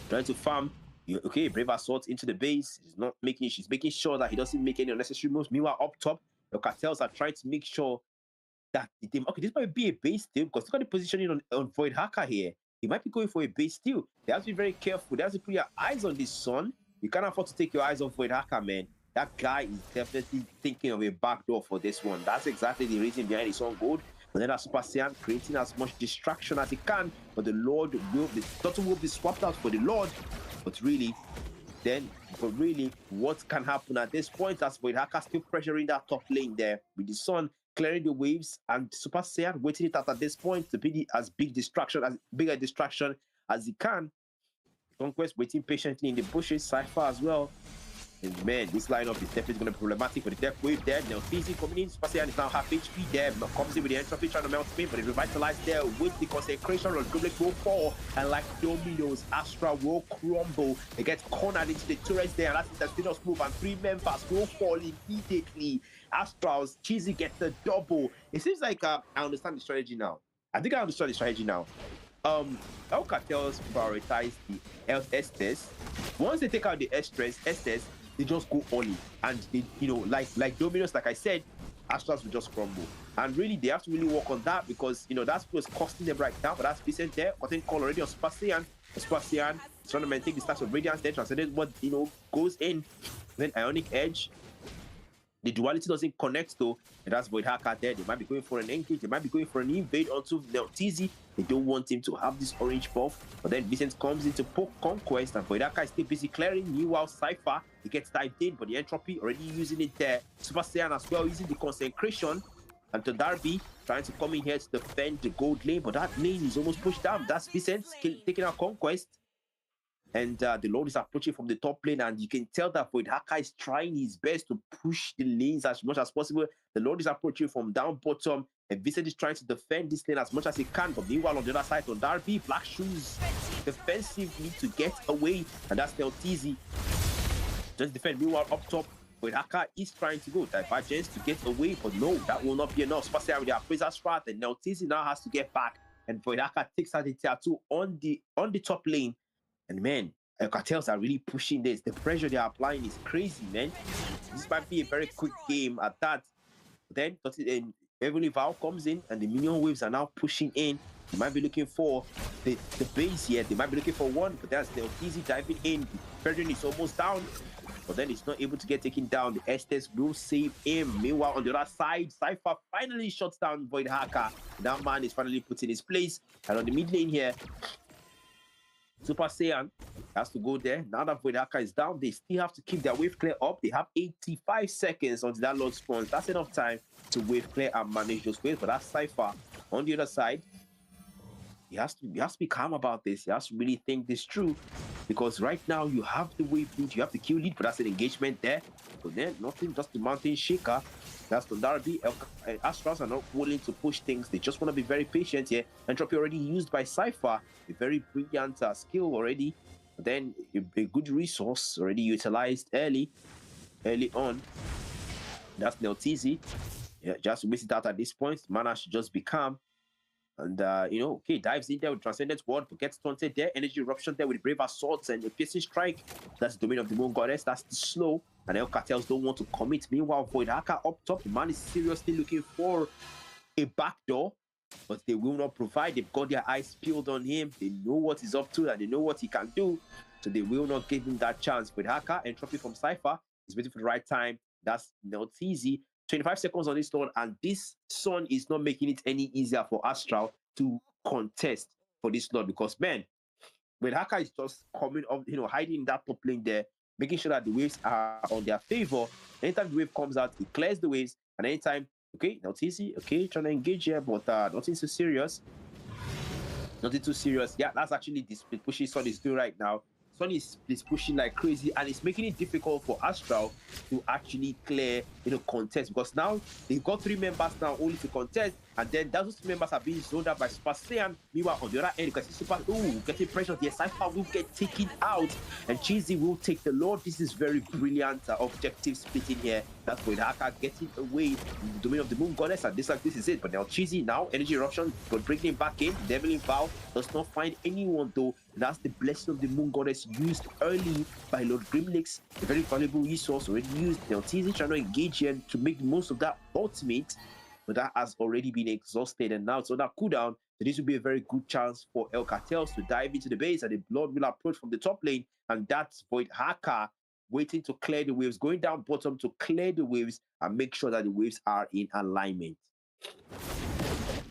trying to farm. Okay, Brave Assault into the base. She's making sure that he doesn't make any unnecessary moves. Meanwhile, up top, the Cartels are trying to make sure that this might be a base steal, because look at the positioning on Void Hacker here. He might be going for a base steal. They have to be very careful. They have to put your eyes on this Sun. You can't afford to take your eyes off Void Hacker, man. That guy is definitely thinking of a backdoor for this one. That's exactly the reason behind his own gold. But then that Super Saiyan creating as much distraction as he can. But the Daughter will be swapped out for the Lord. But really, Then, but really, what can happen at this point? That's Void Hacker still pressuring that top lane there with the Sun clearing the waves and Super Saiyan waiting it out at this point to be as big a distraction as he can. Conquest waiting patiently in the bushes, Cypher as well. And man, this lineup is definitely going to be problematic for the Death Wave there. Now, Fizzy coming in, Super Saiyan is now half HP there. Comes in with the entropy trying to melt him, but he revitalized there with the concentration on Goblet will fall. And like dominoes, Astral will crumble. They get cornered into the turrets there. And that's the Spinos move, and 3 members will fall immediately. Astral's Cheesy gets the double. It seems like I understand the strategy now. I think I understand the strategy now. El Cartels prioritize the Estes. Once they take out the Estes, they just go all in, and they, you know, like Dominos, like I said, Astrals will just crumble. And really, they have to really work on that because, you know, that's what's costing them right now. But that's decent there. Cutting call already on Super Saiyan. Super Saiyan is trying to maintain the stats of Radiance there, transcended what, you know, goes in. Then Ionic Edge. The duality doesn't connect though, and that's Void Hacker there. They might be going for an engage, they might be going for an invade onto Neltizi. They don't want him to have this orange buff. But then Vincent comes into poke Conquest, and Void Hacker is still busy clearing. Meanwhile, Cypher, he gets dived in, but the entropy already using it there. Super Saiyan as well, using the consecration. And to Darby, trying to come in here to defend the gold lane, but that lane is almost pushed down. That's Vincent taking out Conquest. And the Lord is approaching from the top lane, and you can tell that Void Hacker is trying his best to push the lanes as much as possible. The Lord is approaching from down bottom, and Vincent is trying to defend this lane as much as he can. But meanwhile, on the other side, on Darby, Black Shoes defensively to get away, and that's Neltizi. Just defend. Meanwhile, up top, Void Hacker is trying to go divergence to get away, but no, that will not be enough. Especially with the Appraiser Strat, and Neltizi now has to get back, and Void Hacker takes out the tier 2 on the top lane. And man, Cartels are really pushing this. The pressure they are applying is crazy, man. This might be a very quick game at that. Then Heavenly Vow comes in, and the minion waves are now pushing in. They might be looking for the base here. They might be looking for one, but that's the easy diving in. Ferdinand is almost down, but then it's not able to get taken down. The Estes will save him. Meanwhile, on the other side, Cypher finally shuts down Void Hacker. That man is finally put in his place. And on the mid lane here, Super Saiyan has to go there. Now that Void Hacker is down, they still have to keep their wave clear up. They have 85 seconds until that Lord spawns. That's enough time to wave clear and manage those waves. But that's Cypher on the other side. He has to be calm about this. He has to really think this through, because right now you have the wave lead, you have the kill lead, but that's an engagement there. But then nothing, just the mountain shaker. That's the Darby. Astrals are not willing to push things. They just want to be very patient here. Entropy already used by Cypher. A very brilliant skill already. But then a good resource already utilized early on. That's Neltizi. Yeah, just waste it out at this point. Mana should just be calm. And, you know, okay, dives in there with Transcendent Ward, but gets taunted there. Energy Eruption there with Brave Assaults and a Piercing Strike. That's the Domain of the Moon Goddess. That's the slow. And El Cartels don't want to commit. Meanwhile, Void Hacker up top, the man is seriously looking for a backdoor, but they will not provide. They've got their eyes peeled on him. They know what he's up to, and they know what he can do. So they will not give him that chance. Void Hacker, Entropy from Cypher, is waiting for the right time. That's not easy. 25 seconds on this turn, and this Sun is not making it any easier for Astral to contest for this Lord, because, man, when Hacker is just coming up, you know, hiding in that top lane there, making sure that the waves are on their favor. Anytime the wave comes out, he clears the waves, and anytime, okay, not easy, okay, trying to engage here, but nothing too serious. Nothing too serious. Yeah, that's actually the split pushing Sun is doing right now. Sun is pushing like crazy, and it's making it difficult for Astral to actually clear, you know, contest, because now they've got 3 members now only to contest, and then those 3 members are being zoned out by Super Saiyan. Meanwhile, on the other end, you can see Super getting pressure. The Cypher will get taken out, and Cheesy will take the Lord. This is very brilliant objective splitting here. That's Void Hacker getting away in the Domain of the Moon Goddess, and this is it. But now Cheesy now Energy Eruption, but bringing him back in. Devil Vow does not find anyone though. That's the Blessing of the Moon Goddess used early by Lord Grimlix, a very valuable resource already used. Now Cheesy trying to engage here to make the most of that ultimate, but that has already been exhausted, and now it's on that cooldown. So this will be a very good chance for El Cartels to dive into the base, and the Lord will approach from the top lane, and that's Void Hacker waiting to clear the waves, going down bottom to clear the waves and make sure that the waves are in alignment.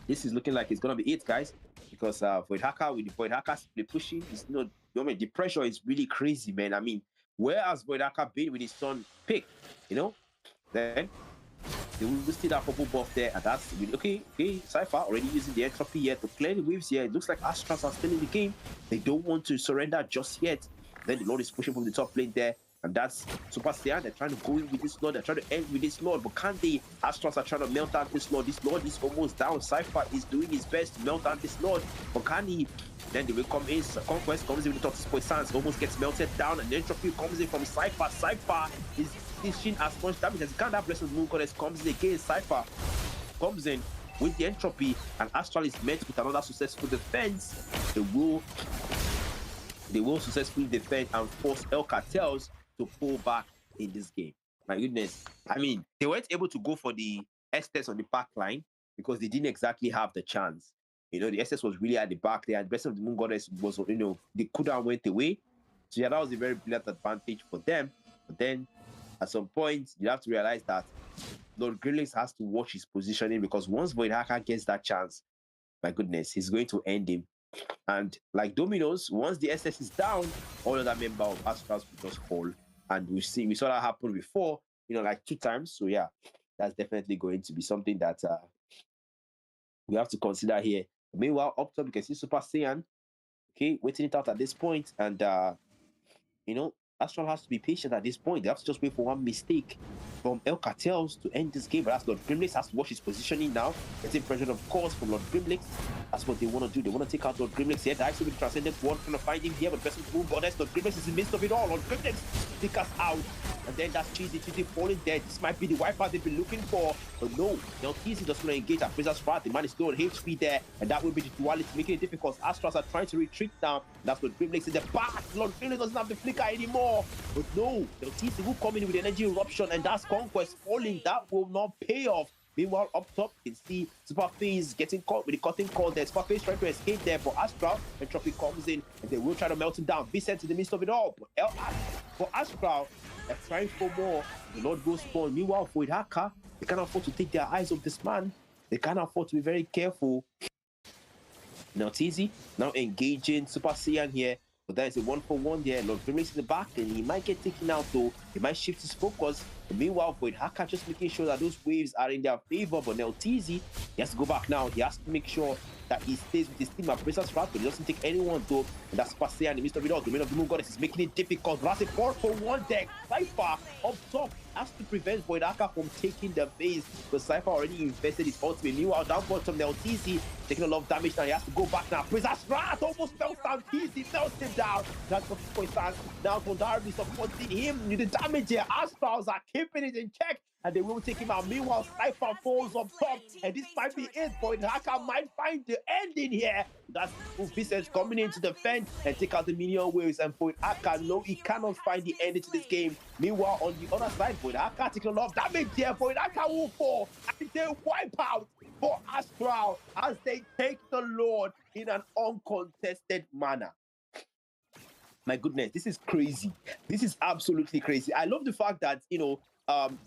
This is looking like it's gonna be it, guys, because Void Hacker with the Void Hacker split pushing is, you know, the pressure is really crazy, man. I mean, Whereas Voidaka been with his son pick, you know, then they will still have purple buff there, and that's okay. Cypher already using the entropy here to clear the waves here. It looks like Astras are still in the game. They don't want to surrender just yet. Then the Lord is pushing from the top lane there, and that's Super Saiyan. They're trying to go in with this Lord. They're trying to end with this Lord, but can't they? Astras are trying to melt out this Lord. This Lord is almost down. Cypher is doing his best to melt out this Lord, but can he? Then they will come in. Conquest comes in with the Toxic Poisons, almost gets melted down, and the entropy comes in from Cypher. Cypher is dishing as much damage as he can. That Blessed Moon Goddess comes in again. Cypher comes in with the entropy, and Astral is met with another successful defense. They will successfully defend and force El Cartels to pull back in this game. My goodness. I mean, they weren't able to go for the Estes on the back line because they didn't exactly have the chance. You know, the Estes was really at the back there, and the Blessed of the Moon Goddess was, you know, the cooldown went away. So yeah, that was a very brilliant advantage for them. But then at some point, you have to realize that Lord Grillix has to watch his positioning, because once Voidhaka gets that chance, my goodness, he's going to end him. And like dominoes, once the SS is down, all other member of Astral will just fall. And we saw that happen before, you know, like 2 times. So yeah, that's definitely going to be something that we have to consider here. Meanwhile, up top, you can see Super Saiyan, okay, waiting it out at this point, and you know, Astral has to be patient at this point. They have to just wait for one mistake from El Cartels to end this game. But that's Lord Grimlix has to watch his positioning now. Getting pressure, of course, from Lord Grimlix. That's what they want to do. They want to take out Lord Grimlix here. They're actually with Transcendent One, trying to find him here, but Blessed Moon Goddess, Lord Grimlix is in the midst of it all. Lord Grimlix take us out. And then that's Cheesy falling dead. This might be the wipeout they've been looking for. But no, now Cheesy doesn't want to engage at Prisoner's Wrath. The man is still on HP there, and that will be the duality, making it difficult. Astras are trying to retreat now. That's what Grimlix in the back. Lord Grimlix doesn't have the flicker anymore. But no, the Cheesy will come in with energy eruption, and that's Conquest falling. That will not pay off. Meanwhile, up top, you can see Super Phase getting caught with the cutting call there. Super Phase trying to escape there, but Astral Entropy comes in, and they will try to melt him down. Vicent in the midst of it all. But for Astral, they're trying for more. The Lord goes spawn. Meanwhile, for Idhaka, they can't afford to take their eyes off this man. They can't afford to be very careful. Now, Tizi now engaging Super Saiyan here. But that is a 1-for-1 there. Lord Grimlix in the back, and he might get taken out though. He might shift his focus. But meanwhile, Void Haka just making sure that those waves are in their favor. But now Tizi, he has to go back now. He has to make sure that he stays with his team at Princess Rat, but he doesn't take anyone though. And that's Super Saiyan in the midst of it all. The Domain of the Moon Goddess is making it difficult. But that's a 4-for-1 deck. Cypher up top has to prevent Void Haka from taking the base. But Cypher already invested his ultimate. Meanwhile, down bottom now TZ taking a lot of damage now. He has to go back now. Princess Rat almost melts down TZ, melts him down. That's what point stands. Now Gondarbi supporting him with the damage here. Astrals are keeping it in check, and they will take him out. Meanwhile, Cypher falls up top, and this might be it. Void Haka might find the ending here. That's Vicent coming in to defend and take out the minion waves, and Void Haka, no, he cannot find the ending to this game. Meanwhile, on the other side, Void Haka taking a lot of damage here. Void Haka will fall, and they wipe out for Astral as they take the Lord in an uncontested manner. My goodness, this is crazy. This is absolutely crazy. I love the fact that, you know,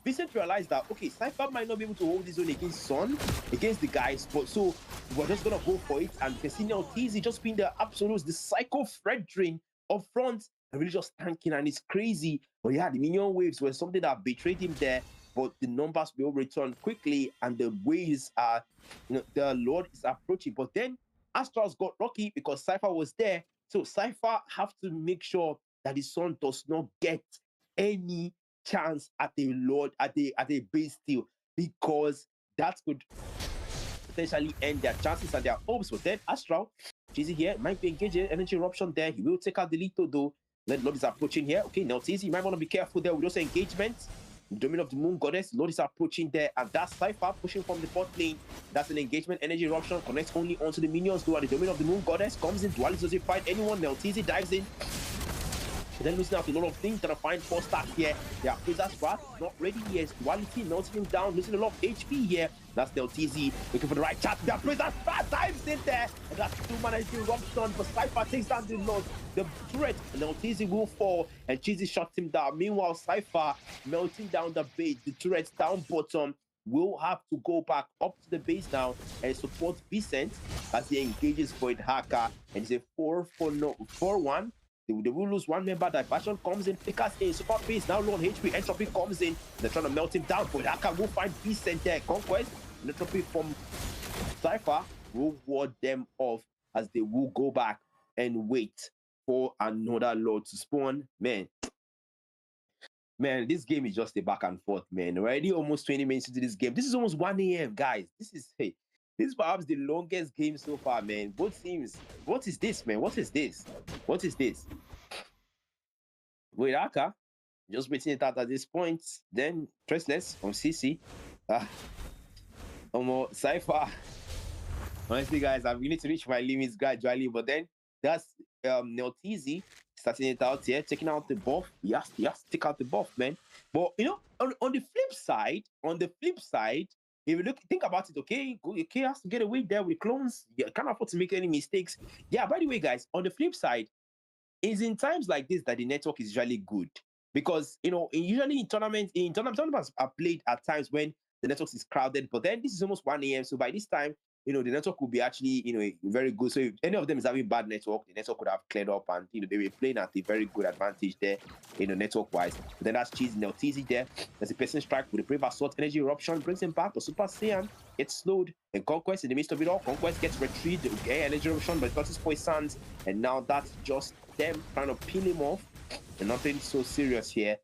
Vicent realized that, okay, Cypher might not be able to hold his own against Sun, against the guys, but so we're just going to go for it. And Casino TZ just being the absolute, the psycho Fredrin up front, and really just tanking, and it's crazy. But yeah, the minion waves were something that betrayed him there, but the numbers will return quickly, and the waves are, you know, the Lord is approaching. But then Astrals got lucky because Cypher was there. So Cypher have to make sure that his son does not get any chance at a Lord, at a base steal, because that could potentially end their chances and their hopes. But then Astral, Cheesy here, might be engaging energy eruption there. He will take out the Lito though. Lord is approaching here. Okay, now Cheesy, you might want to be careful there with those engagements. Domain of the Moon Goddess, Lord is approaching there, and that's Cypher pushing from the bot lane. That's an engagement. Energy eruption connects only onto the minions though, and the Domain of the Moon Goddess comes in. Duality doesn't fight anyone. Now TZ dives in. Then losing out a lot of things, trying to find 4 stacks here. Yeah, Princess Wrath is not ready yet. Duality melting him down, losing a lot of HP here. That's Del TZ looking for the right chat. Yeah, Princess Wrath dives in there, and that's 2-mana eruption. But Cypher takes down the turret, and Del TZ will fall, and Cheesy shuts him down. Meanwhile, Cypher melting down the base, the turret down bottom. Will have to go back up to the base now and support Vicent as he engages Void Haka, and it's a 4-1 They will lose one member. Diversion comes in. Pickers in. Super Face now low on HP. Entropy comes in. They're trying to melt him down. But Haka will find Beast and there. Conquest. Entropy from Cypher will ward them off as they will go back and wait for another Lord to spawn. Man, this game is just a back and forth, man. Already almost 20 minutes into this game. This is almost 1 a.m., guys. This is perhaps the longest game so far, man. Both teams. What is this, man? What is this? What is this? Wait, Aka. Just waiting it out at this point. Then Trestless from CC. Cypher. Honestly, guys, I'm going to reach my limits gradually, but then that's Neltizi starting it out here, taking out the buff. Yes, take out the buff, man. But you know, on the flip side, if you think about it, okay, has to get away there with clones. You can't afford to make any mistakes. Yeah, by the way, guys, on the flip side, it's in times like this that the network is usually good. Because usually in tournaments are played at times when the network is crowded, but then this is almost 1 a.m. So by this time, the network will be actually, very good. So if any of them is having bad network, the network would have cleared up and, they were playing at a very good advantage there, network-wise. But then that's Cheese Neltizi there. There's a person strike with a Brave Assault Energy Eruption, brings him back, but Super Saiyan gets slowed. And Conquest in the midst of it all, Conquest gets retrieved, Energy Eruption, but it got his poisons. And now that's just them trying to peel him off. And nothing so serious here.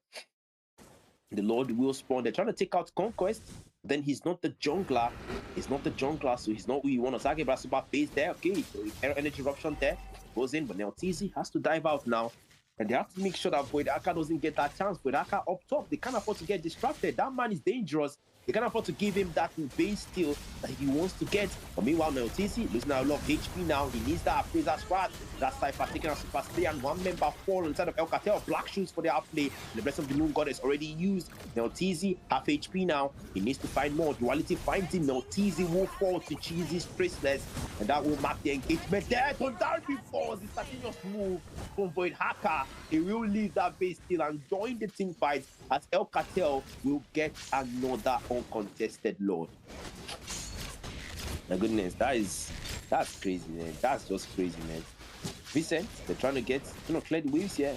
The Lord will spawn. They're trying to take out Conquest. Then he's not the jungler. So he's not who you want to target. But Super Phase there. Okay, energy eruption there. Goes in, but Neltizi has to dive out now. And they have to make sure that Void Aka doesn't get that chance. Void Aka up top, they can't afford to get distracted. That man is dangerous. They can't afford to give him that base steal that he wants to get. But meanwhile, Neltizi losing a lot of HP now. He needs that appraiser squad. That Cypher taking a Super Saiyan. One member fall inside of El Cartel. Black shoes for the outplay. The rest of the Moon Goddess already used. Neltizi, half HP now. He needs to find more. Duality finds him. Neltizi will fall to Cheesy's Traceless. And that will mark the engagement there. Tondarby falls. It's a continuous move from Void Hacker. He will leave that base steal and join the team fight as El Cartel will get another uncontested Lord. My goodness, that's crazy, man. That's just crazy, man. Vincent, they're trying to clear the waves here,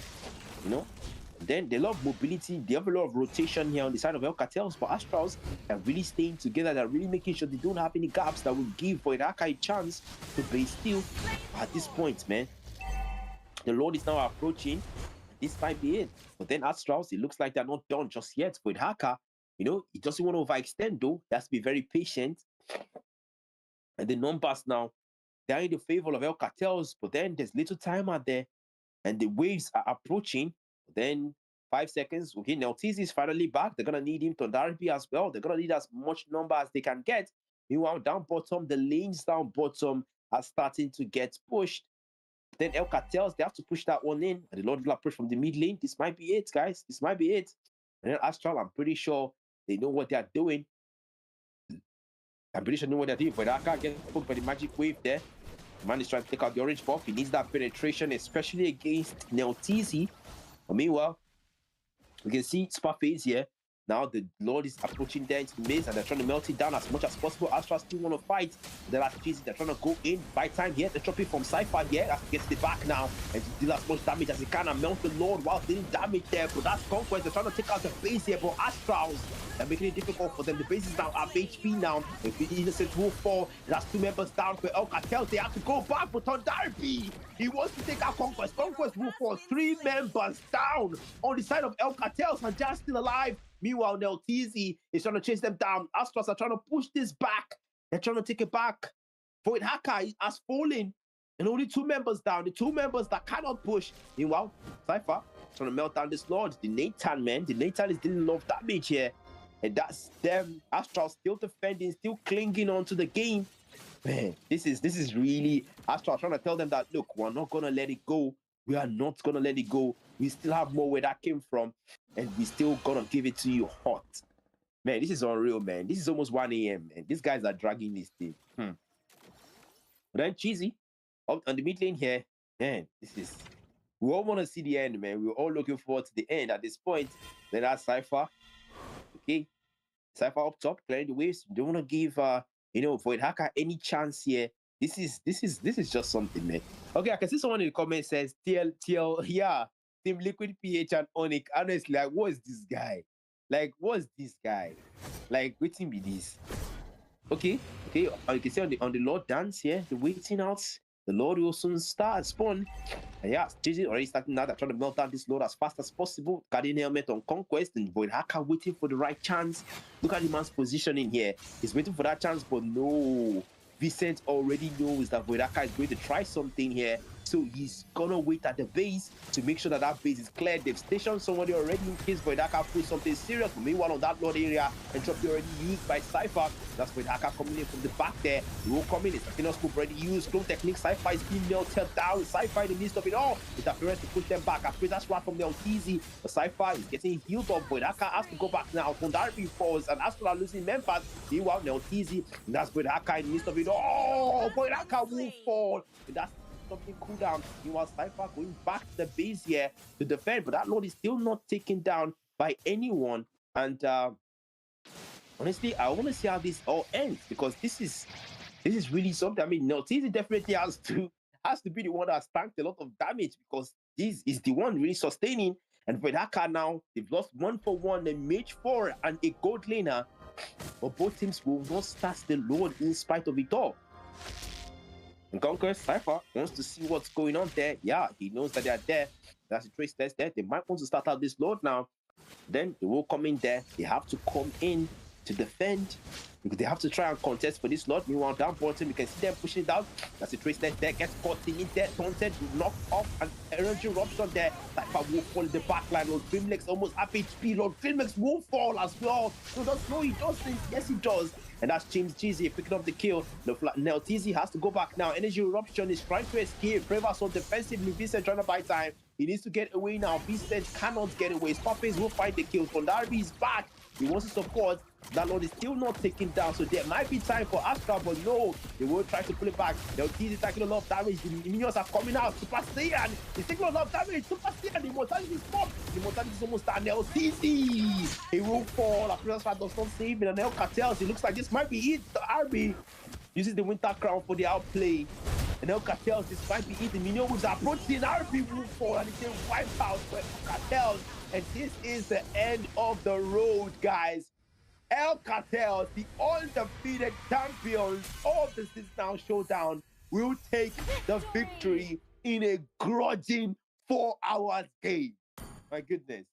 Then they love mobility. They have a lot of rotation here on the side of El Cartels, but Astrals are really staying together. They're really making sure they don't have any gaps that will give Void Hacker a chance to base steal. At this point, man, the Lord is now approaching. This might be it. But then Astrals, it looks like they're not done just yet. Void Hacker, he doesn't want to overextend though. He has to be very patient. And the numbers now, they're in the favor of El Cartels, but then there's little time out there. And the waves are approaching. Then 5 seconds. Okay, Neltizi is finally back. They're gonna need him to Darby as well. They're gonna need as much number as they can get. Meanwhile, down bottom, the lanes down bottom are starting to get pushed. Then El Cartels, they have to push that one in. And the Lord will approach from the mid lane. This might be it, guys. This might be it. And then Astral, I'm pretty sure they know what they're doing. But I can't get put by the magic wave there. The man is trying to take out the orange buff. He needs that penetration, especially against Neltizi. But meanwhile, we can see Super Phase here. Now the Lord is approaching there into the maze and they're trying to melt it down as much as possible. Astra still want to fight. The last cheesy, they're trying to go in. By time here, they're dropping from Cypher here. That gets the back now and to deal as much damage as he can and melt the Lord while dealing damage there. But that's Conquest. They're trying to take out the base here. But Astrals, they're making it difficult for them. The base is now at HP now. If the Innocent will fall, that's 2 members down for El Cartel. They have to go back. But on Darby, he wants to take out Conquest. Conquest will fall. 3 members down on the side of El Cartel. And just still alive. Meanwhile, Neltizi is trying to chase them down. Astros are trying to push this back. They're trying to take it back. Void Hacker has fallen. And only 2 members down. The 2 members that cannot push. Meanwhile, Cypher trying to melt down this Lord. The Nathan, man. The Nathan is dealing a lot of damage here. And that's them. Astral still defending, still clinging on to the game. Man, this is really Astral trying to tell them that, look, we're not going to let it go. We are not going to let it go. We still have more where that came from. And we still going to give it to you hot. Man, this is unreal, man. This is almost 1 a.m., man. These guys are dragging this thing. But then Cheesy, up on the mid lane here, man, we all want to see the end, man. We're all looking forward to the end at this point. Then that's Cypher. Okay. Cypher up top, clearing the waves. Don't want to give, Void Hacker any chance here This is just something, man. Okay, I can see someone in the comments says TL, yeah, Team Liquid PH and Onyx. Honestly, like, what is this guy? Like, what's this guy? Like, waiting be this. Okay, you can see on the Lord dance here, the waiting out. The Lord will soon start spawn. And yeah, JJ already starting now. They're trying to melt down this Lord as fast as possible. Guardian helmet on conquest, and Void Hacker waiting for the right chance. Look at the man's positioning here. He's waiting for that chance, but no. Vincent already knows that Void Hacker is going to try something here. So he's gonna wait at the base to make sure that that base is cleared. They've stationed somebody already in case Void Hacker pulls something serious. But meanwhile, on that Lord area, entropy already used by Cypher. That's Void Hacker coming in from the back there. He will come in. It's a scope already used. Clone technique. Cypher is being melted down. Cypher in the midst of it all. Interference to push them back. After that's right from the easy. But Cypher is getting healed up. Void Hacker has to go back now. Thunderby falls and Astral are losing members. Meanwhile, Neltizi. That's Void Hacker in the midst of it all. Void Hacker will fall. And that's something cool down. Meanwhile, Cypher going back to the base here to defend, but that Lord is still not taken down by anyone. And honestly, I want to see how this all ends, because this is really something. I mean, Neltizi definitely has to be the one that has tanked a lot of damage, because this is the one really sustaining. And for Haka now, they've lost 1-for-1, a mage 4 and a gold laner, but both teams will not start the Lord in spite of it all. And Conquer Cypher wants to see what's going on there. Yeah, he knows that they are there. That's the trace test there. They might want to start out this Lord now. Then they will come in there. They have to come in to defend, because they have to try and contest for this Lord. Meanwhile, down bottom, you can see them pushing it down. That's the trace test there. Gets caught in there. Taunted, knocked off, and energy eruption there. Cypher will fall in the back line. Lord Grimlex almost up HP. Lord Grimlex will fall as well. No, he doesn't. Yes, he does. And that's James Jeezy picking up the kill. Neltizi has to go back now. Energy eruption is trying to escape. Preva's on defensively. Vincent trying to buy time. He needs to get away now. Vincent cannot get away. Sparface will find the kill. Thunderby is back. He wants to support. That Lord is still not taken down, so there might be time for Astral, but no, they will try to pull it back. Neltizi taking a lot of damage. The minions are coming out. Super Saiyan is taking a lot of damage. Super Saiyan, the immortality is popped. The immortality is almost done. Neltizi, he will fall. Appearance does not save him. And now Cartel, it looks like this might be it. The RB uses the Winter Crown for the outplay. And now Cartel, this might be it. The minion was approaching. RB will fall, and it's a wipeout for Cartel. And this is the end of the road, guys. El Cartel, the undefeated champions of the Seasonal Showdown, will take the victory in a grudging 4-hour game. My goodness.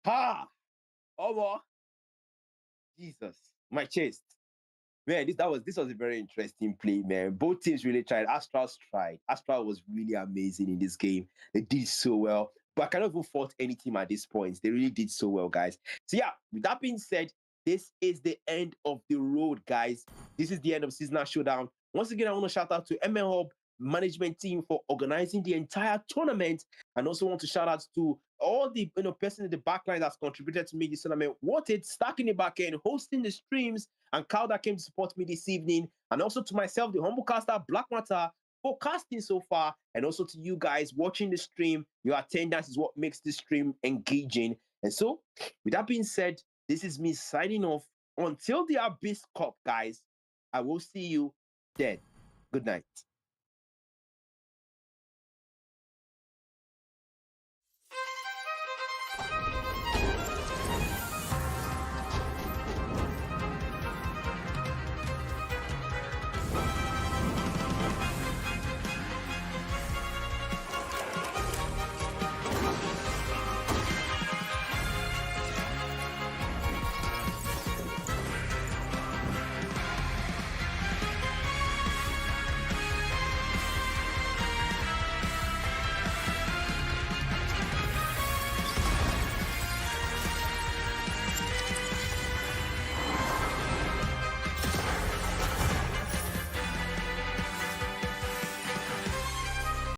Oh, Jesus, my chest. Man, this was a very interesting play, man. Both teams really tried. Astral's tried. Astral was really amazing in this game. They did so well. But I cannot even fault any team at this point. They really did so well, guys. So yeah, with that being said, this is the end of the road, guys. This is the end of Seasonal Showdown. Once again, I want to shout out to ML Hub management team for organizing the entire tournament, and also want to shout out to all the person in the backline that's contributed to me this tournament. What it stuck in the back end, hosting the streams, and Kyle that came to support me this evening, and also to myself, the humble caster Black Matter, for casting so far, and also to you guys watching the stream. Your attendance is what makes this stream engaging. And so, with that being said, this is me signing off. Until the Abyss Cup, guys, I will see you then. Good night.